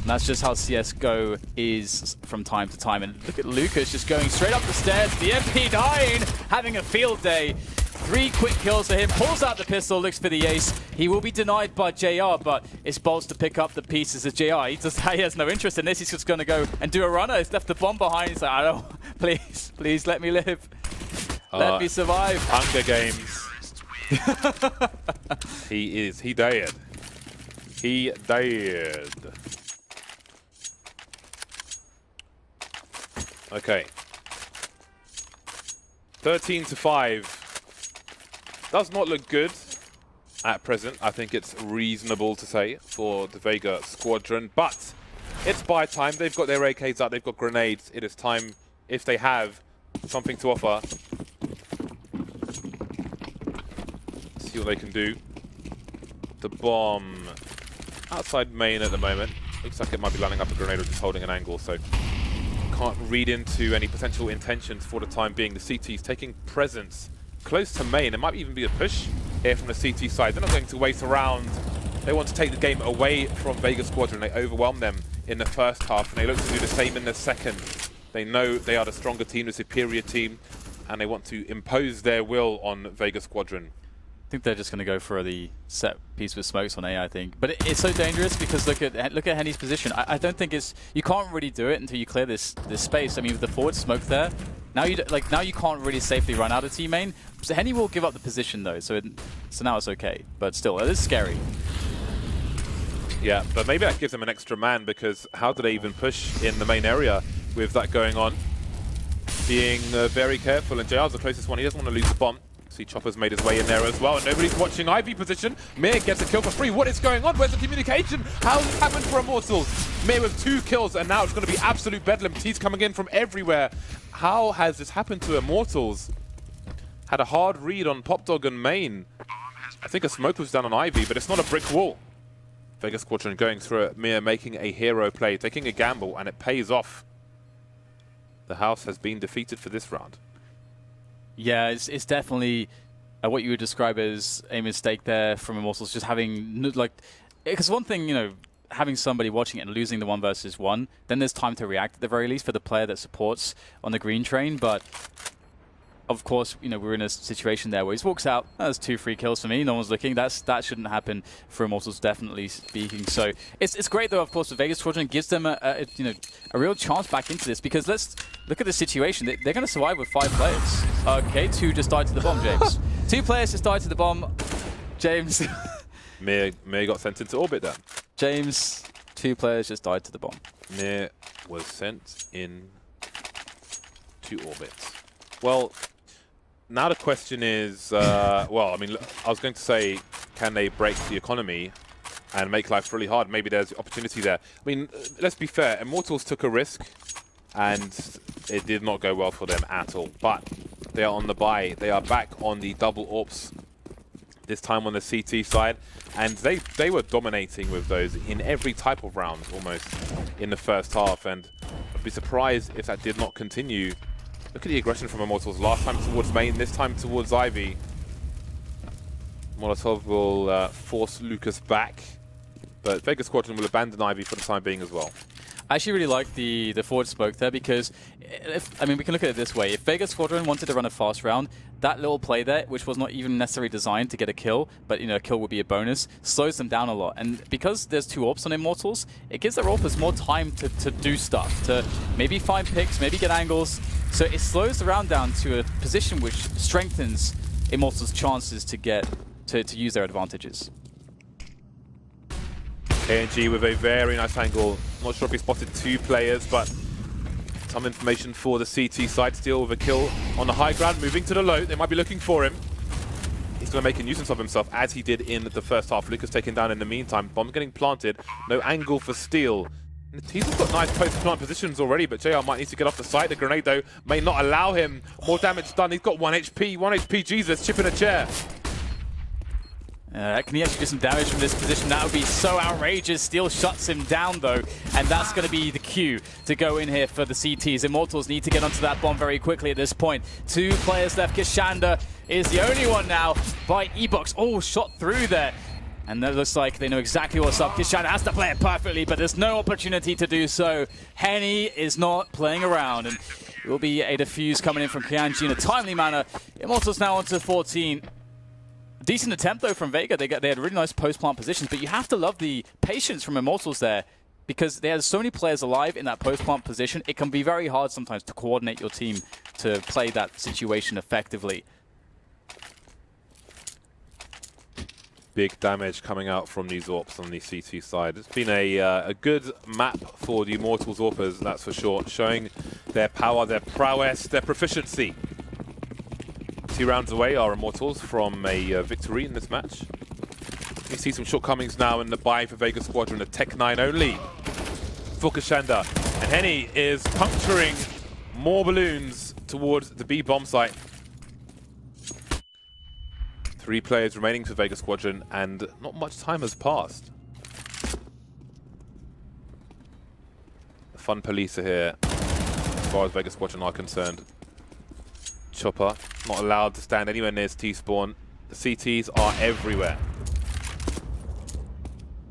And that's just how CSGO is from time to time. And look at Lucas just going straight up the stairs. The MP9 having a field day. 3 quick kills for him. Pulls out the pistol, looks for the ace. He will be denied by JR, but it's Bolts to pick up the pieces of JR. He has no interest in this. He's just going to go and do a runner. He's left the bomb behind. He's like, I don't, please let me live. Let me survive. Hunger Games. He died. He died. Okay. 13-5. Does not look good at present. I think it's reasonable to say for the Vega Squadron, but it's buy time. They've got their AKs out. They've got grenades. It is time, if they have something to offer. See what they can do. The bomb outside main at the moment. Looks like it might be landing up a grenade or just holding an angle, so can't read into any potential intentions for the time being. The CT's taking presence close to main. It might even be a push here from the CT side. They're not going to wait around. They want to take the game away from Vega Squadron. They overwhelm them in the first half, and they look to do the same in the second. They know they are the stronger team, the superior team, and they want to impose their will on Vega Squadron. I think they're just going to go for the set piece with smokes on A, I think. But it's so dangerous because look at Henny's position. I don't think you can't really do it until you clear this space. I mean, with the forward smoke there, now you can't really safely run out of T main. So Henny will give up the position though, so now it's okay. But still, it is scary. Yeah, but maybe that gives them an extra man, because how do they even push in the main area with that going on? Being very careful, and JR's the closest one. He doesn't want to lose the bomb. See, Chopper's made his way in there as well, and nobody's watching Ivy position. Mir gets a kill for free. What is going on? Where's the communication? How's this happened for Immortals? Mir with 2 kills, and now it's going to be absolute bedlam. T's coming in from everywhere. How has this happened to Immortals? Had a hard read on Popdog and main. I think a smoke was done on Ivy, but it's not a brick wall. Vega Squadron going through it. Mir making a hero play, taking a gamble, and it pays off. the house has been defeated for this round. Yeah, it's definitely what you would describe as a mistake there from Immortals, just having, like, because one thing, you know, having somebody watching it and losing the 1 versus 1, then there's time to react at the very least for the player that supports on the green train, but of course, you know, we're in a situation there where he walks out. That's 2 free kills for me. No one's looking. That shouldn't happen for Immortals, definitely speaking. So it's great though. Of course, the Vega Squadron gives them a real chance back into this, because let's look at the situation. They're going to survive with 5 players. Okay, 2 just died to the bomb, James. 2 players just died to the bomb, James. Mir got sent into orbit then. James, 2 players just died to the bomb. Mir was sent in to orbit. Well. Now the question is, well, I mean, I was going to say, can they break the economy and make life really hard? Maybe there's opportunity there. I mean, let's be fair. Immortals took a risk, and it did not go well for them at all. But they are on the buy. They are back on the double AWPs, this time on the CT side. And they were dominating with those in every type of round, almost, in the first half. And I'd be surprised if that did not continue. Look at the aggression from Immortals. Last time towards main, this time towards Ivy. Molotov will force Lucas back, but Vega Squadron will abandon Ivy for the time being as well. I actually really like the forward smoke there, because, I mean, we can look at it this way. If Vega Squadron wanted to run a fast round, that little play there, which was not even necessarily designed to get a kill, but, you know, a kill would be a bonus, slows them down a lot. And because there's 2 AWPs on Immortals, it gives their AWPers more time to do stuff, to maybe find picks, maybe get angles. So it slows the round down to a position which strengthens Immortals' chances to get to use their advantages. KNG with a very nice angle. Not sure if he spotted 2 players, but some information for the CT side. Still with a kill on the high ground, moving to the low. They might be looking for him. He's going to make a nuisance of himself, as he did in the first half. Lucas taken down in the meantime. Bomb getting planted. No angle for Steel. He's got nice post-plant positions already, but JR might need to get off the site. The grenade, though, may not allow him. More damage done. He's got 1 HP. 1 HP, Jesus, chipping a chair. Can he actually do some damage from this position? That would be so outrageous. Steel shuts him down, though, and that's going to be the cue to go in here for the CTs. Immortals need to get onto that bomb very quickly at this point. 2 players left. Kishanda is the only one now by E-Box. Oh, shot through there. And that looks like they know exactly what's up. Kishanda has to play it perfectly, but there's no opportunity to do so. Henny is not playing around, and it will be a defuse coming in from Kianji in a timely manner. Immortals now onto 14. Decent attempt, though, from Vega. They had really nice post-plant positions, but you have to love the patience from Immortals there, because they have so many players alive in that post-plant position. It can be very hard sometimes to coordinate your team to play that situation effectively. Big damage coming out from these AWPs on the CT side. It's been a good map for the Immortals AWPers, that's for sure, showing their power, their prowess, their proficiency. 2 rounds away are Immortals from a victory in this match. You see some shortcomings now in the buy for Vega Squadron, a Tech 9 only for Kishanda. And Henny is puncturing more balloons towards the B bomb site. 3 players remaining for Vega Squadron, and not much time has passed. The fun police are here, as far as Vega Squadron are concerned. Chopper not allowed to stand anywhere near T-spawn. The CTs are everywhere.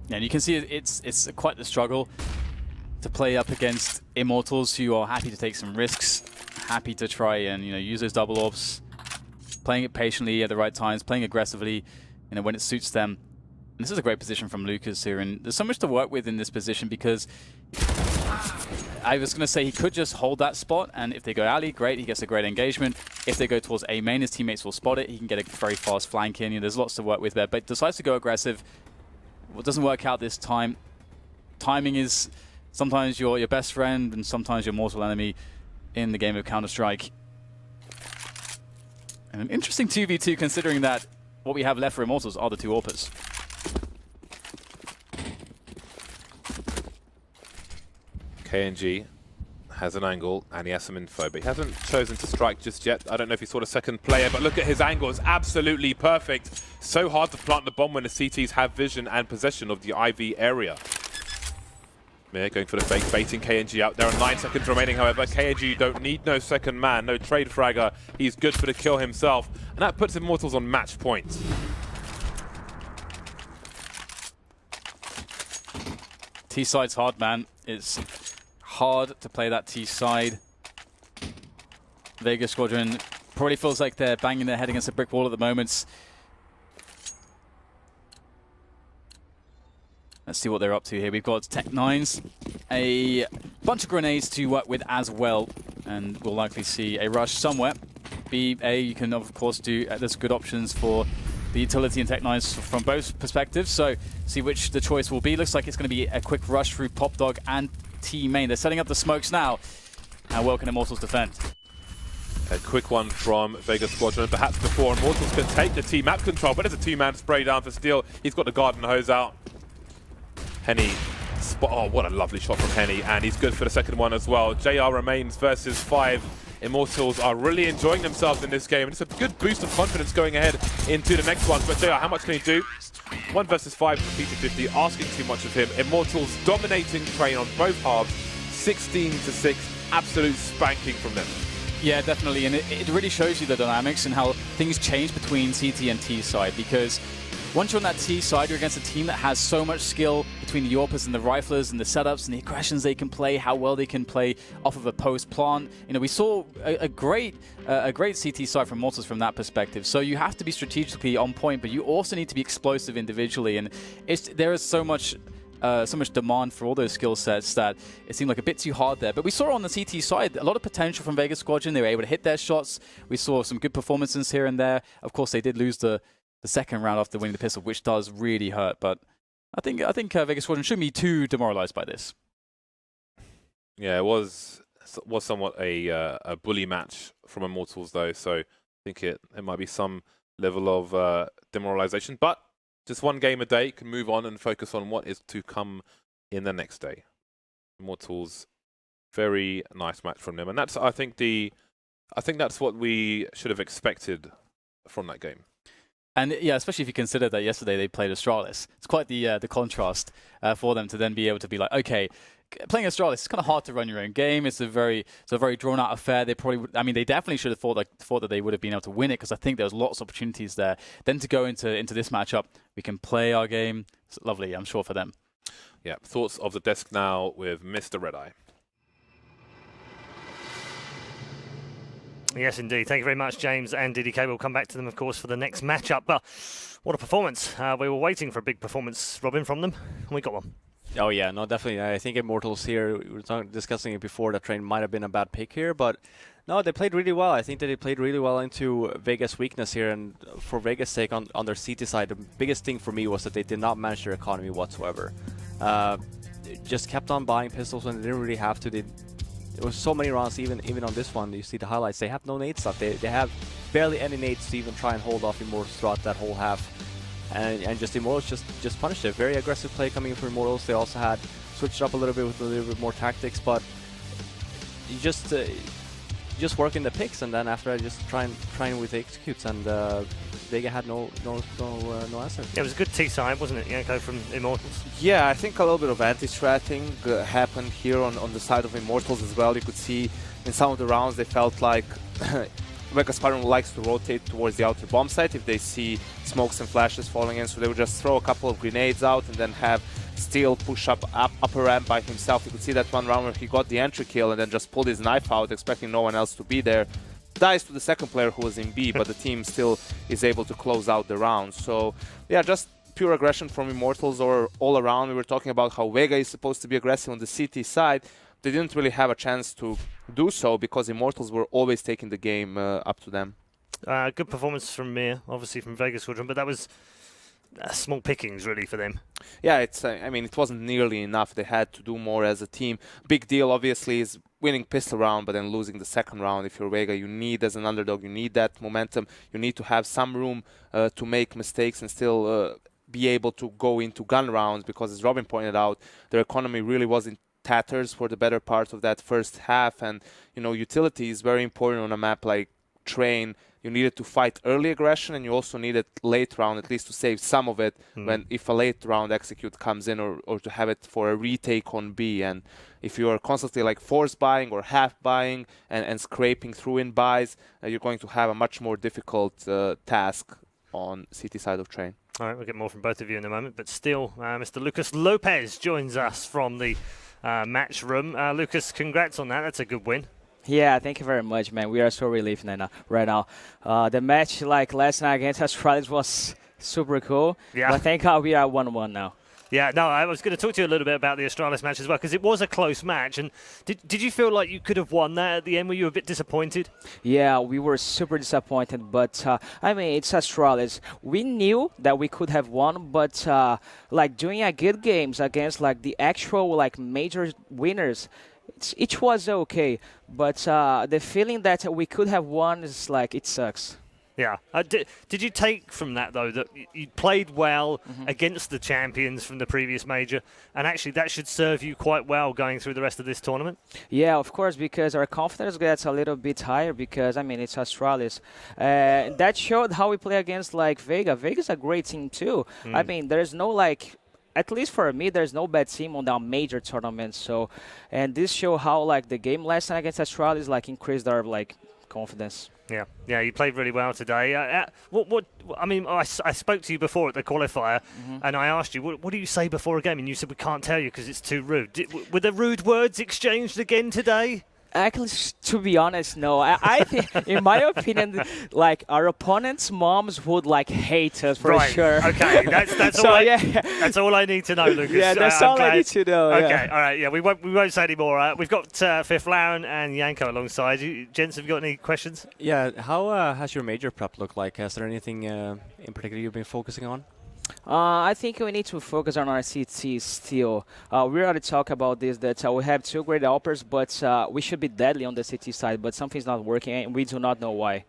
Yeah, and you can see it's quite the struggle to play up against Immortals, who are happy to take some risks, happy to try and use those double AWPs, playing it patiently at the right times, playing aggressively, when it suits them. And this is a great position from Lucas here, and there's so much to work with in this position, because I was going to say he could just hold that spot, and if they go alley, great, he gets a great engagement. If they go towards A main, his teammates will spot it. He can get a very fast flank in. There's lots to work with there, but decides to go aggressive. Well, it doesn't work out this time. Timing is sometimes your best friend and sometimes your mortal enemy in the game of Counter-Strike. And an interesting 2v2, considering that what we have left for Immortals are the 2 AWPers. KNG has an angle and he has some info, but he hasn't chosen to strike just yet. I don't know if he saw the second player, but look at his angle. It's absolutely perfect. So hard to plant the bomb when the CTs have vision and possession of the IV area. Mir going for the fake, baiting KNG out. There are 9 seconds remaining, however. KNG don't need no second man, no trade fragger. He's good for the kill himself. And that puts Immortals on match point. T-side's hard, man. It's hard to play that T-side. Vega Squadron probably feels like they're banging their head against a brick wall at the moment. Let's see what they're up to here. We've got Tech-9s, a bunch of grenades to work with as well, and we'll likely see a rush somewhere. B-A, you can of course do, there's good options for the utility and Tech-9s from both perspectives, so see which the choice will be. Looks like it's going to be a quick rush through Pop Dog and T-Main. They're setting up the smokes now. How well can Immortals defend? A quick one from Vega Squadron, perhaps before Immortals can take the T-map control, but it's a 2-man spray down for Steel. He's got the garden hose out. Henny, oh, what a lovely shot from Henny, and he's good for the second one as well. JR remains versus 5. Immortals are really enjoying themselves in this game, and it's a good boost of confidence going ahead into the next one. But JR, how much can he do? 1 versus 5 for Peter 50, asking too much of him. Immortals dominating Train on both halves, 16-6, absolute spanking from them. Yeah, definitely, and it really shows you the dynamics and how things change between CT and T side, because once you're on that T side, you're against a team that has so much skill between the Yorpers and the Riflers and the setups and the aggressions they can play, how well they can play off of a post plant. You know, we saw a great CT side from Immortals from that perspective. So you have to be strategically on point, but you also need to be explosive individually. And there is so much demand for all those skill sets that it seemed like a bit too hard there. But we saw on the CT side a lot of potential from Vega Squadron. They were able to hit their shots. We saw some good performances here and there. Of course, they did lose the second round after winning the pistol, which does really hurt. But I think Vega Squadron shouldn't be too demoralized by this. Yeah, it was somewhat a bully match from Immortals though, so I think it might be some level of demoralization. But just one game a day, can move on and focus on what is to come in the next day. Immortals, very nice match from them, and that's I think that's what we should have expected from that game. And yeah, especially if you consider that yesterday they played Astralis. It's quite the contrast for them to then be able to be like, okay, playing Astralis, it's kind of hard to run your own game. It's a very drawn out affair. They probably, they definitely should have thought that they would have been able to win it, because I think there's lots of opportunities there. Then to go into this matchup, we can play our game. It's lovely, I'm sure, for them. Yeah, thoughts of the desk now with Mr. Redeye. Yes, indeed. Thank you very much, James and DDK. We'll come back to them, of course, for the next matchup. But what a performance. We were waiting for a big performance, Robin, from them, and we got one. Oh yeah, no, definitely. I think Immortals here, we were discussing it before, that Train might have been a bad pick here, but no, they played really well. I think that they played really well into Vega's weakness here, and for Vega's sake on their CT side, the biggest thing for me was that they did not manage their economy whatsoever. Just kept on buying pistols when they didn't really have to. There was so many rounds, even on this one, you see the highlights, they have no nade stuff. They have barely any nades to even try and hold off Immortals throughout that whole half. And just Immortals just punished it. Very aggressive play coming in for Immortals. They also had switched up a little bit with a little bit more tactics, but you just work in the picks, and then after I just trying with the executes, and Vega had no answer. Yeah, it was a good T-side, wasn't it, Yanko, from Immortals? Yeah, I think a little bit of anti-stratting happened here on the side of Immortals as well. You could see in some of the rounds they felt like Vega Squadron likes to rotate towards the outer bomb site if they see smokes and flashes falling in, so they would just throw a couple of grenades out and then have Steel push up upper ramp by himself. You could see that one round where he got the entry kill and then just pulled his knife out, expecting no one else to be there. Dies to the second player who was in B, but the team still is able to close out the round. So yeah, just pure aggression from Immortals or all around. We were talking about how Vega is supposed to be aggressive on the CT side. They didn't really have a chance to do so because Immortals were always taking the game up to them. Good performance from Mir, obviously from Vega Squadron, but that was small pickings really for them. Yeah, it's. I mean, it wasn't nearly enough. They had to do more as a team. Big deal, obviously, is winning pistol round, but then losing the second round. If you're Vega, you need, as an underdog, you need that momentum. You need to have some room to make mistakes and still be able to go into gun rounds, because, as Robin pointed out, their economy really was in tatters for the better part of that first half, and utility is very important on a map like Train, you needed to fight early aggression, and you also needed late round, at least to save some of it when if a late round execute comes in, or to have it for a retake on B. And if you are constantly like force buying or half buying and scraping through in buys, you're going to have a much more difficult task on CT side of Train. All right, we'll get more from both of you in a moment, but still, Mr. Lucas Lopez joins us from the match room. Lucas, congrats on that. That's a good win. Yeah, thank you very much, man. We are so relieved right now. The match like last night against Australia was super cool. Yeah. But thank God we are 1-1 now. Yeah, no, I was going to talk to you a little bit about the Australis match as well, because it was a close match. And did you feel like you could have won that at the end? Were you a bit disappointed? Yeah, we were super disappointed, but I mean, it's Australis. We knew that we could have won, but like doing a good games against like the actual like major winners, it was okay. But the feeling that we could have won is like it sucks. Yeah. Did you take from that, though, that you played well against the champions from the previous major, and actually that should serve you quite well going through the rest of this tournament? Yeah, of course, because our confidence gets a little bit higher because, I mean, it's Australis. That showed how we play against, like, Vega. Vega's a great team, too. I mean, there's no, like... At least for me, there's no bad team on that major tournament. So, and this show how, like, the game last night against Australis, like, increased our, like, confidence. Yeah, you played really well today. I mean, I spoke to you before at the qualifier, and I asked you, what do you say before a game? And you said, we can't tell you because it's too rude. Were the rude words exchanged again today? Actually, to be honest, no. I think, in my opinion, like our opponents' moms would like hate us for sure. Okay, that's so, all. That's all I need to know, Lucas. Yeah, that's all I need to know. Okay, yeah. all right. Yeah, we won't say any more. We've got Fifth Lauren and Yanko alongside you. Gents, have you got any questions? Yeah, how has your major prep looked like? Is there anything in particular you've been focusing on? I think we need to focus on our CT still. We already talked about this, that we have two great helpers, but we should be deadly on the CT side, but something's not working, and we do not know why.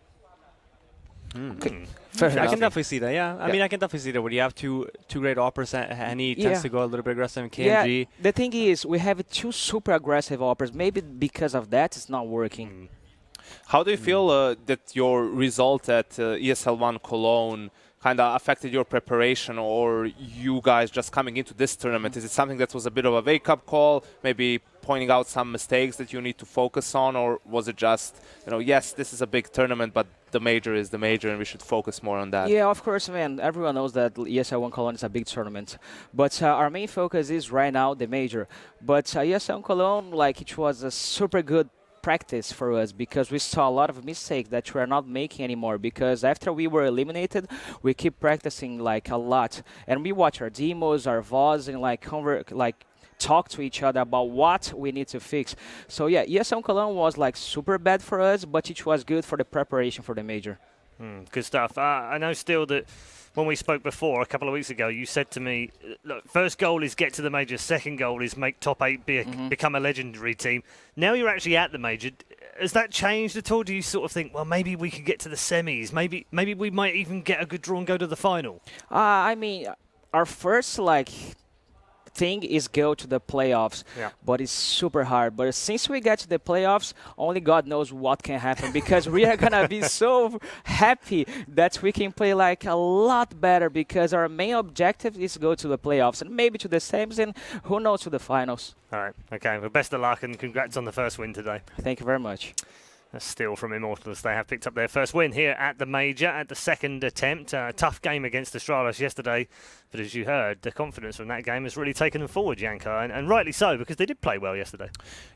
I can definitely see that, yeah. I mean, I can definitely see that where you have two great operas, and he tends to go a little bit aggressive in KMG. Yeah, the thing is, we have two super aggressive operas. Maybe because of that, it's not working. How do you feel that your result at ESL1 Cologne kind of affected your preparation, or you guys just coming into this tournament? Is it something that was a bit of a wake-up call, maybe pointing out some mistakes that you need to focus on, or was it just, yes, this is a big tournament, but the major is the major and we should focus more on that? Yeah, of course, man. Everyone knows that ESL1 Cologne is a big tournament. But our main focus is right now the major. But ESL1 Cologne, like, it was a super good practice for us because we saw a lot of mistakes that we're not making anymore, because after we were eliminated we keep practicing like a lot, and we watch our demos, our VODs, and talk to each other about what we need to fix. So yeah, ESL Cologne was like super bad for us, but it was good for the preparation for the major. Good stuff. I know still that when we spoke before a couple of weeks ago, you said to me, look, first goal is get to the major, second goal is make top 8, become a legendary team. Now you're actually at the major. Has that changed at all? Do you sort of think, well, maybe we could get to the semis, maybe we might even get a good draw and go to the final? I mean, our first thing is go to the playoffs, but it's super hard. But since we get to the playoffs, only God knows what can happen, because we are gonna be so happy that we can play like a lot better, because our main objective is to go to the playoffs and maybe to the semis, and who knows, to the finals. All right, okay, well, best of luck and congrats on the first win today. Thank you very much. A steal from Immortals. They have picked up their first win here at the major at the second attempt. Tough game against Australis yesterday, but as you heard, the confidence from that game has really taken them forward, Yanko, and rightly so, because they did play well yesterday.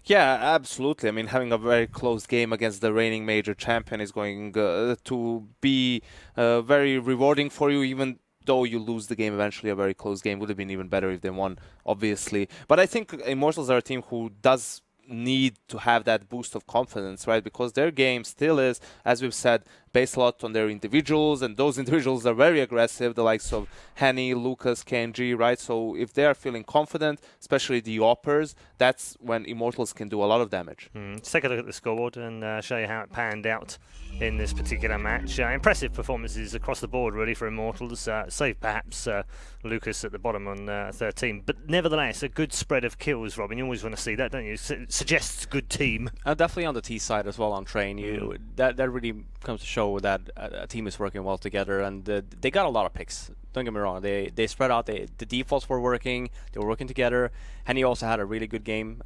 Yeah, absolutely. I mean, having a very close game against the reigning major champion is going to be very rewarding for you, even though you lose the game eventually. A very close game would have been even better if they won, obviously. But I think Immortals are a team who does need to have that boost of confidence, right? Because their game still is, as we've said, based a lot on their individuals, and those individuals are very aggressive, the likes of Henny, Lucas, KNG, right? So if they are feeling confident, especially the Oppers, that's when Immortals can do a lot of damage. Let's take a look at the scoreboard and show you how it panned out in this particular match. Impressive performances across the board, really, for Immortals, save perhaps Lucas at the bottom on 13. But nevertheless, a good spread of kills, Robin. You always want to see that, don't you? Suggests good team. Definitely on the T side as well on train. That really comes to show that a team is working well together, and they got a lot of picks. Don't get me wrong. They spread out. The defaults were working. They were working together. Henny also had a really good game,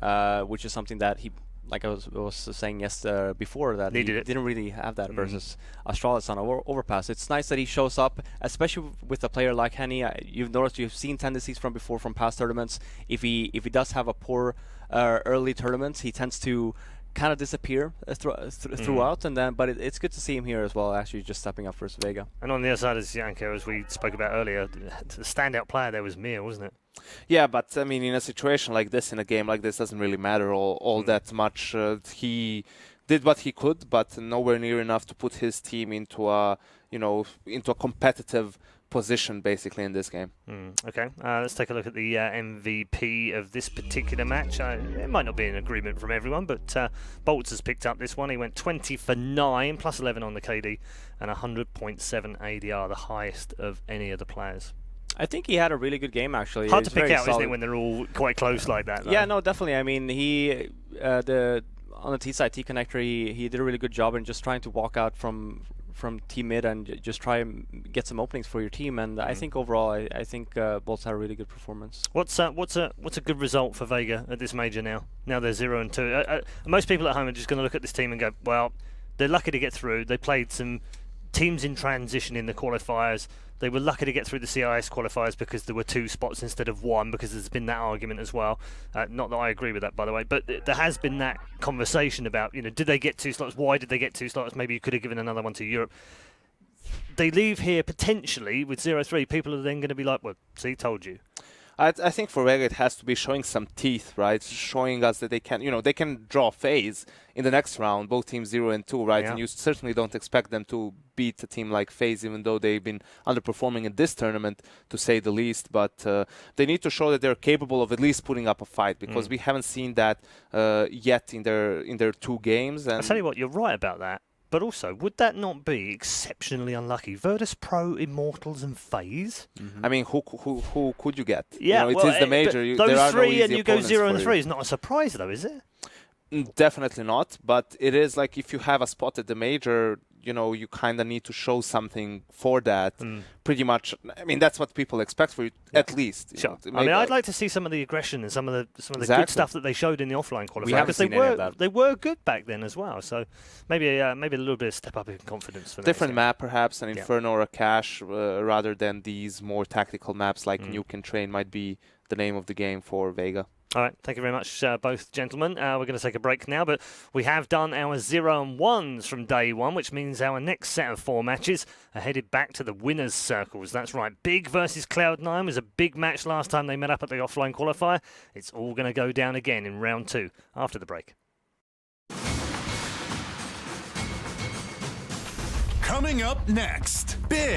which is something that he, like I was saying before, that he didn't really have that versus Astralis on Overpass. It's nice that he shows up, especially with a player like Henny. You've seen tendencies from before from past tournaments. If he does have a poor early tournament, he tends to kind of disappear throughout, but it's good to see him here as well, actually just stepping up for Vega. And on the other side is Janko, as we spoke about earlier, the standout player there was Mir, wasn't it? Yeah, but I mean, in a situation like this, in a game like this, doesn't really matter all that much. He did what he could, but nowhere near enough to put his team into a competitive position, basically, in this game. Okay, let's take a look at the MVP of this particular match. It might not be an agreement from everyone, but Bolts has picked up this one. He went 20 for 9, plus 11 on the KD, and 100.7 ADR, the highest of any of the players. I think he had a really good game, actually. Hard to pick out, isn't it, when they're all quite close like that, though? Yeah, no, definitely. I mean, he on the T side, T connector, he did a really good job in just trying to walk out from team mid and just try and get some openings for your team. And I think overall, I think Bolts had a really good performance. What's a good result for Vega at this major now? Now they're 0-2. Most people at home are just going to look at this team and go, well, they're lucky to get through. They played some teams in transition in the qualifiers. They were lucky to get through the CIS qualifiers because there were 2 spots instead of 1, because there's been that argument as well. Not that I agree with that, by the way, but there has been that conversation about, did they get 2 slots? Why did they get 2 slots? Maybe you could have given another one to Europe. They leave here potentially with 0-3. People are then going to be like, well, see, told you. I think for Vega it has to be showing some teeth, right? Showing us that they can draw FaZe in the next round, both teams 0-2, right? Yeah. And you certainly don't expect them to beat a team like FaZe, even though they've been underperforming in this tournament, to say the least. But they need to show that they're capable of at least putting up a fight, because we haven't seen that yet in their 2 games. And I tell you what, you're right about that. But also, would that not be exceptionally unlucky? Virtus Pro, Immortals, and FaZe. I mean, who could you get? Yeah, it is the major. Those 3 and you go 0-3 is not a surprise, though, is it? Definitely not. But it is like, if you have a spot at the major, you kind of need to show something for that. Pretty much. I mean, that's what people expect for you, at least. Sure. I mean, I'd like to see some of the aggression and some of the good stuff that they showed in the offline qualifier, because they were good back then as well. So maybe a little bit of step up in confidence for different map, perhaps an Inferno or a Cache, rather than these more tactical maps like Nuke and Train might be the name of the game for Vega. All right, thank you very much, both gentlemen. We're going to take a break now, but we have done our 0-1s from day 1, which means our next set of 4 matches are headed back to the winners' circles. That's right, Big versus Cloud9 was a big match last time they met up at the offline qualifier. It's all going to go down again in round 2 after the break. Coming up next, Big